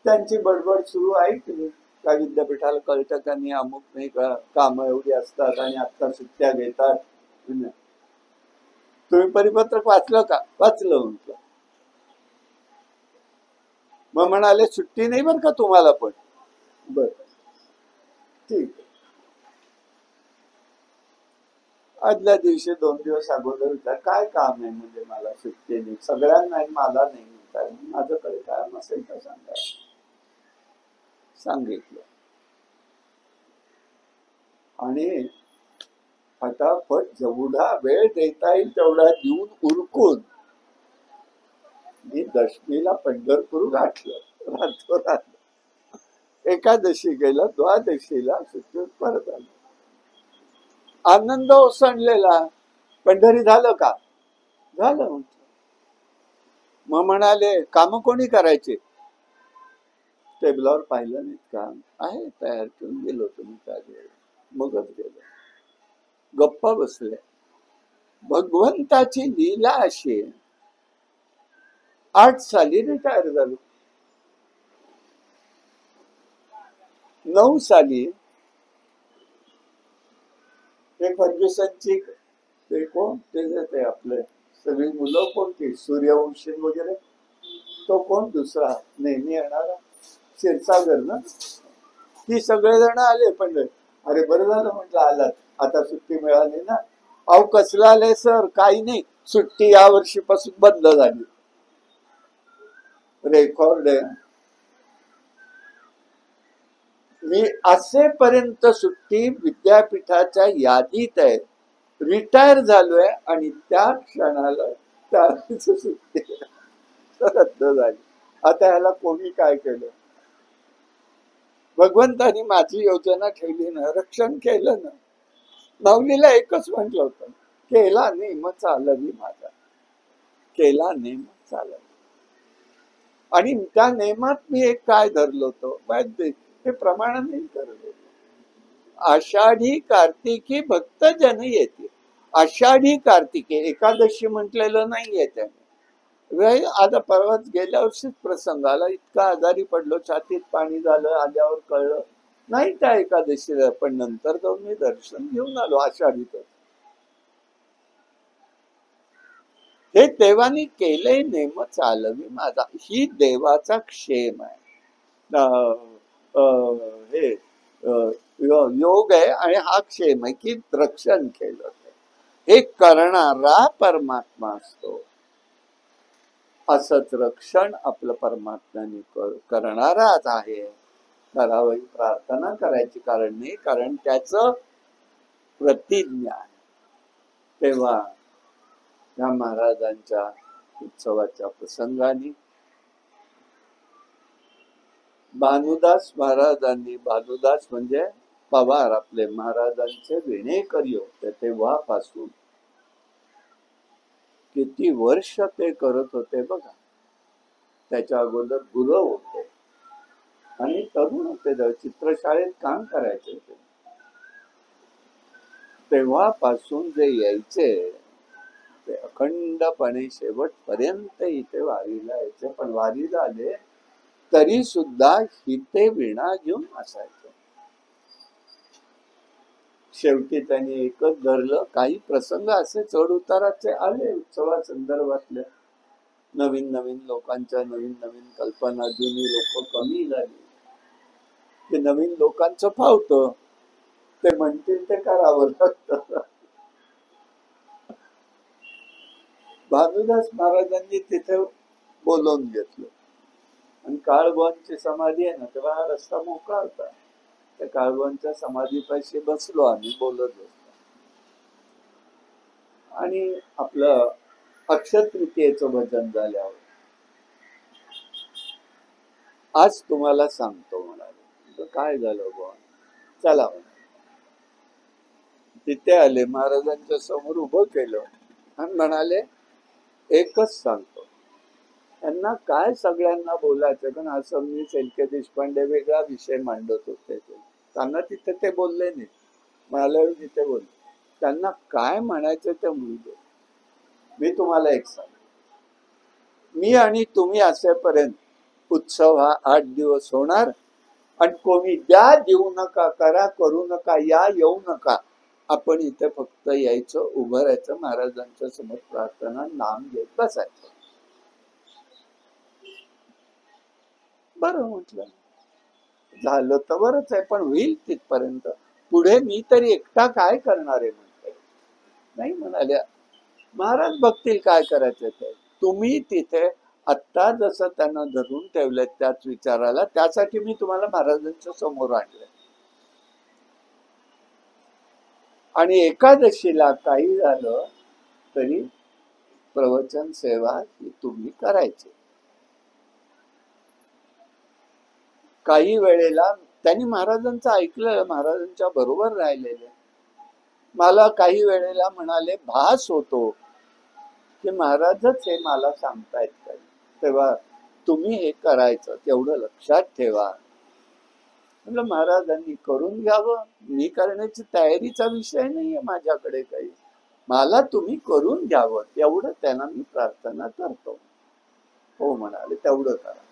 त्यांची बडबड सुरू आहे की काय विद्यापीठाला कळतं का नाही, अमुक नाही का, कामं एवढी असतात आणि आता सुट्ट्या घेतात. तुम्ही परिपत्रक वाचलं का? वाचलं म्हटलं. मग म्हणाले सुट्टी नाही बरं का तुम्हाला पण. बर, ठीक. आदल्या दिवशी 2 दिवस अगोदर काय काम आहे म्हणजे मला सुट्टी नाही, सगळ्यांना मला नाही म्हणतात. माझ्याकडे काम असेल तर सांगा. सांगितलं आणि फटाफट जेवढा वेळ देता येईल तेवढा देऊन उरकून मी दशमीला पंढरपूर गाठलं. रातोरात एकादशी गेलं, द्वादशीला सुट्टीत परत आलो. आनंद ओसंडलेला. पंढरी झालं का? झालं म्हटलं. मग म्हणाले काम कोणी करायचे? टेबलावर पाहिलं नाही काम आहे तयार करून गेलो तुम्ही काय. मगच गेलो. गप्पा बसल्या. भगवंताची लीला अशी. 8 साली रिटायर झालो. 9 साली ते फर्ग्युसनची ते कोण ते आपले सगळी मुलं कोणती सूर्यवंशी वगैरे, तो कोण दुसरा नेहमी येणारा क्षीरसागर ना, ती सगळेजण आले. पण अरे बरं झालं म्हटलं आलात, आता सुट्टी मिळाली ना. अहो कसला आले सर? काही नाही, सुट्टी या वर्षीपासून बंद झाली. रेकॉर्ड आहे. मी असेपर्यंत सुट्टी विद्यापीठाच्या यादीत आहे. रिटायर झालोय आणि त्या क्षणाला सुट्टी रद्द झाली. आता ह्याला कोणी काय केलं? भगवंतानी माझी योजना ठेवली ना, रक्षण केलं ना. नवलीला एकच म्हटलं होतं, केला नेम चालवी माझा, केला नेम चालवी. आणि त्या नेमात मी एक काय धरलो होतो, ते प्रमाणाने करत होतो. आषाढी कार्तिकी भक्त जन येते. आषाढी कार्तिकी एकादशी म्हटलेलं नाहीये त्याने. आता परवाच गेल्या वर्षीच प्रसंग आला. इतका आजारी पडलो, छातीत पाणी झालं, आल्यावर कळलं नाही त्या एकादशीला. पण नंतर जाऊन मी दर्शन घेऊन आलो आषाढीत. हे देवानी केलंय नेम चालवी माझा. ही देवाचा क्षेम आहे. हे योग आहे आणि हा क्षेम आहे की रक्षण केलं. हे करणारा परमात्मा असतो. असंच रक्षण आपलं परमात्म्याने करणाराच आहे. करावी प्रार्थना करायची कारण नाही, कारण त्याचं प्रतिज्ञा आहे. तेव्हा या महाराजांच्या उत्सवाच्या प्रसंगाने भानुदास महाराजांनी, भानुदास म्हणजे पवार आपले महाराजांचे विणेकरी होते. तेव्हापासून किती वर्ष ते करत होते बघा. त्याच्या अगोदर गुरव होते आणि तरुण होते, चित्रशाळेत काम करायचे होते. तेव्हापासून जे यायचे ते अखंडपणे शेवटपर्यंत इथे वारीला यायचे. पण वारीला आले तरी सुद्धा इथे वीणा घेऊन असायचे. शेवटी त्यांनी एकच धरलं. काही प्रसंग असे चढ उताराचे आले उत्सवा संदर्भातले. नवीन नवीन लोकांच्या नवीन नवीन कल्पना, जुनी लोक कमी झाली. ते नवीन लोकांचं फावतं, ते म्हणतील ते करावं लागतं. भानुदास महाराजांनी तिथे बोलवून घेतलं आणि काळभोवांची समाधी आहे ना, तेव्हा हा रस्ता मोकळा होता. त्या काळभोवांच्या समाधीपाशी बसलो आम्ही, बोलत बसलो. आणि आपलं अक्षय तृतीयेचं भजन झाल्यावर आज तुम्हाला सांगतो म्हणाले. काय झालं बुवा, चला म्हणाले. तिथे आले, महाराजांच्या समोर उभं केलं आणि म्हणाले एकच सांगतो. त्यांना काय सगळ्यांना बोलायचं, पण असं मी सेलके देशपांडे वेगळा विषय मांडत होते. त्यांना तिथे ते बोलले नाही, मला तिथे बोलले. त्यांना काय म्हणायचं ते म्हणू. मी तुम्हाला एक सांग, मी आणि तुम्ही असेपर्यंत उत्सव हा 8 दिवस होणार आणि कोणी द्या देऊ नका, करा करू नका, या येऊ नका. आपण इथे फक्त यायचं, उभं राहायचं, महाराजांच्या समोर प्रार्थना नाम घेत बसायचं. बरं म्हटलं, झालं तर बरंच आहे, पण होईल तिथपर्यंत. पुढे मी तरी एकटा काय करणार आहे म्हणते. नाही म्हणाल्या, महाराज बघतील काय करायचं ते. तुम्ही तिथे आत्ता जसं त्यांना धरून ठेवलं त्याच विचाराला, त्यासाठी मी तुम्हाला महाराजांच्या समोर आणलं. आणि एकादशीला काही झालं तरी प्रवचन सेवा ही तुम्ही करायची. काही वेळेला त्यांनी महाराजांचं ऐकलं, महाराजांच्या बरोबर राहिलेले. मला काही वेळेला म्हणाले, भास होतो की महाराजच हे मला सांगतायत काही, तेव्हा तुम्ही हे करायचं, तेवढं लक्षात ठेवा. म्हटलं महाराजांनी करून घ्यावं, मी करण्याची तयारीचा विषय नाहीये माझ्याकडे काही. मला तुम्ही करून घ्यावं एवढं त्यांना मी प्रार्थना करतो. हो म्हणाले, तेवढं करा.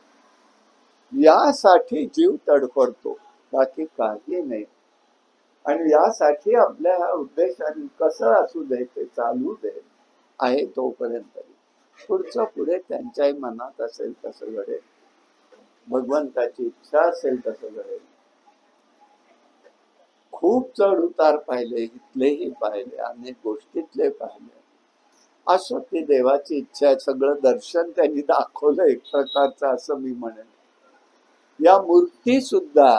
यासाठी जीव तडफडतो, बाकी काही नाही. आणि यासाठी आपल्या ह्या उद्देशाने कसं असू दे ते चालू दे आहे तोपर्यंत. पुढचं पुढे त्यांच्याही मनात असेल तसं घडेल, भगवंताची इच्छा असेल तसं घडेल. खूप चढ उतार पाहिले, इथलेही पाहिले, अनेक गोष्टीतले पाहिले. असं ती देवाची इच्छा आहे. सगळं दर्शन त्यांनी दाखवलं एक प्रकारचं, असं मी म्हणेन. या मूर्ती सुद्धा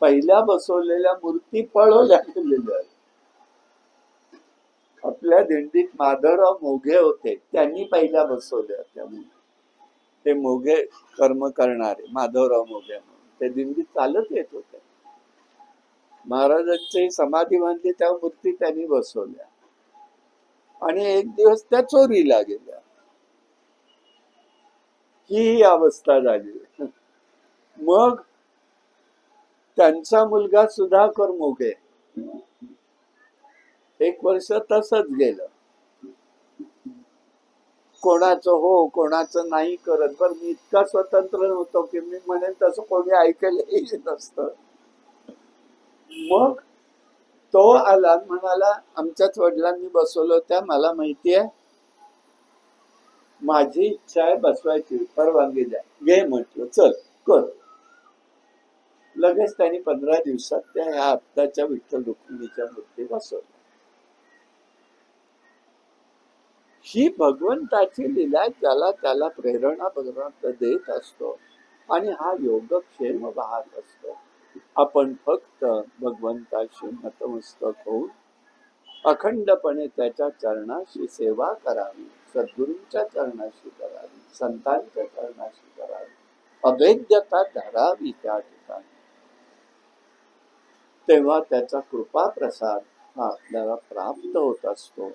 पहिल्या बसवलेल्या मूर्ती पळवल्या गेलेल्या आहेत. आपल्या दिंडीत माधवराव मोघे होते, त्यांनी पहिल्या बसवल्या. त्यामुळे ते मोघे कर्म करणारे माधवराव मोघे ते दिंडीत चालत येत होते. महाराजांची समाधी बांधली, त्या मूर्ती त्यांनी बसवल्या आणि एक दिवस त्या चोरीला गेल्या. ही अवस्था झाली. मग त्यांचा मुलगा सुधाकर मोघे 1 वर्ष तसंच गेलं. कोणाचं हो कोणाचं नाही करत. पण मी इतका स्वतंत्र नव्हतो की मी म्हणेन तसं कोणी ऐकलंही नसतं. मग तो आला, म्हणाला आमच्याच वडिलांनी बसवलं त्या, मला माहिती आहे, माझी इच्छा आहे बसवायची, परवानगी द्या. घे म्हटलं, चल कर. लगेच त्यांनी 15 दिवसात त्या ह्या आत्ताच्या विठ्ठल रुक्मिणीच्या मूर्ती बसवल्या. ही भगवंताची लीला, ज्याला त्याला प्रेरणा भगवंत देत असतो आणि हा योगक्षेम वाहत असतो. आपण फक्त भगवंताशी नतमस्तक होऊन अखंडपणे त्याच्या चरणाशी सेवा करावी, सद्गुरूंच्या चरणाशी करावी, संतांच्या चरणाशी करावी, अभेद्यता धरावी त्या ठिकाणी. तेव्हा त्याचा कृपा प्रसाद हा आपल्याला प्राप्त होत असतो.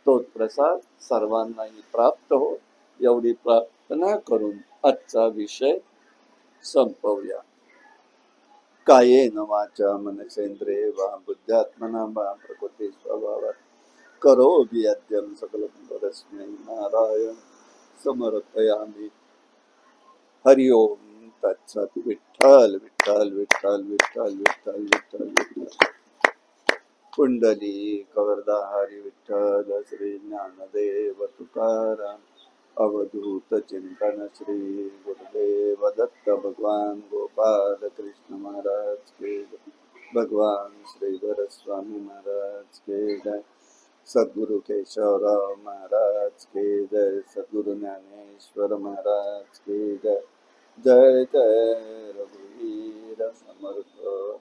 तो प्रसाद सर्वांनाही प्राप्त हो एवढी प्रार्थना करून आजचा विषय संपवूया. कायेन वाचा मनसेंद्रिये वा बुद्ध्यात्मना वा प्रकृती स्वभावात करोमि यद्यं सकलं परस्मै नारायण समर्पयामि. हरि ओम तत्सत्. विठ्ठल विठ्ठल विठ्ठल विठ्ठल विठ्ठल विठ्ठल विठ्ठल. कुंडली कवरदा हरी विठ्ठल श्री ज्ञानदेव तुकाराम. अवधूत चिंतन श्री गुरुदेव दत्त भगवान गोपाल कृष्ण महाराज के जय. भगवान श्रीधर स्वामी महाराज के जय. सद्गुरु केशवराव महाराज के जय. सद्गुरु ज्ञानेश्वर महाराज के जय. जय जय रघुवीर समर्थ.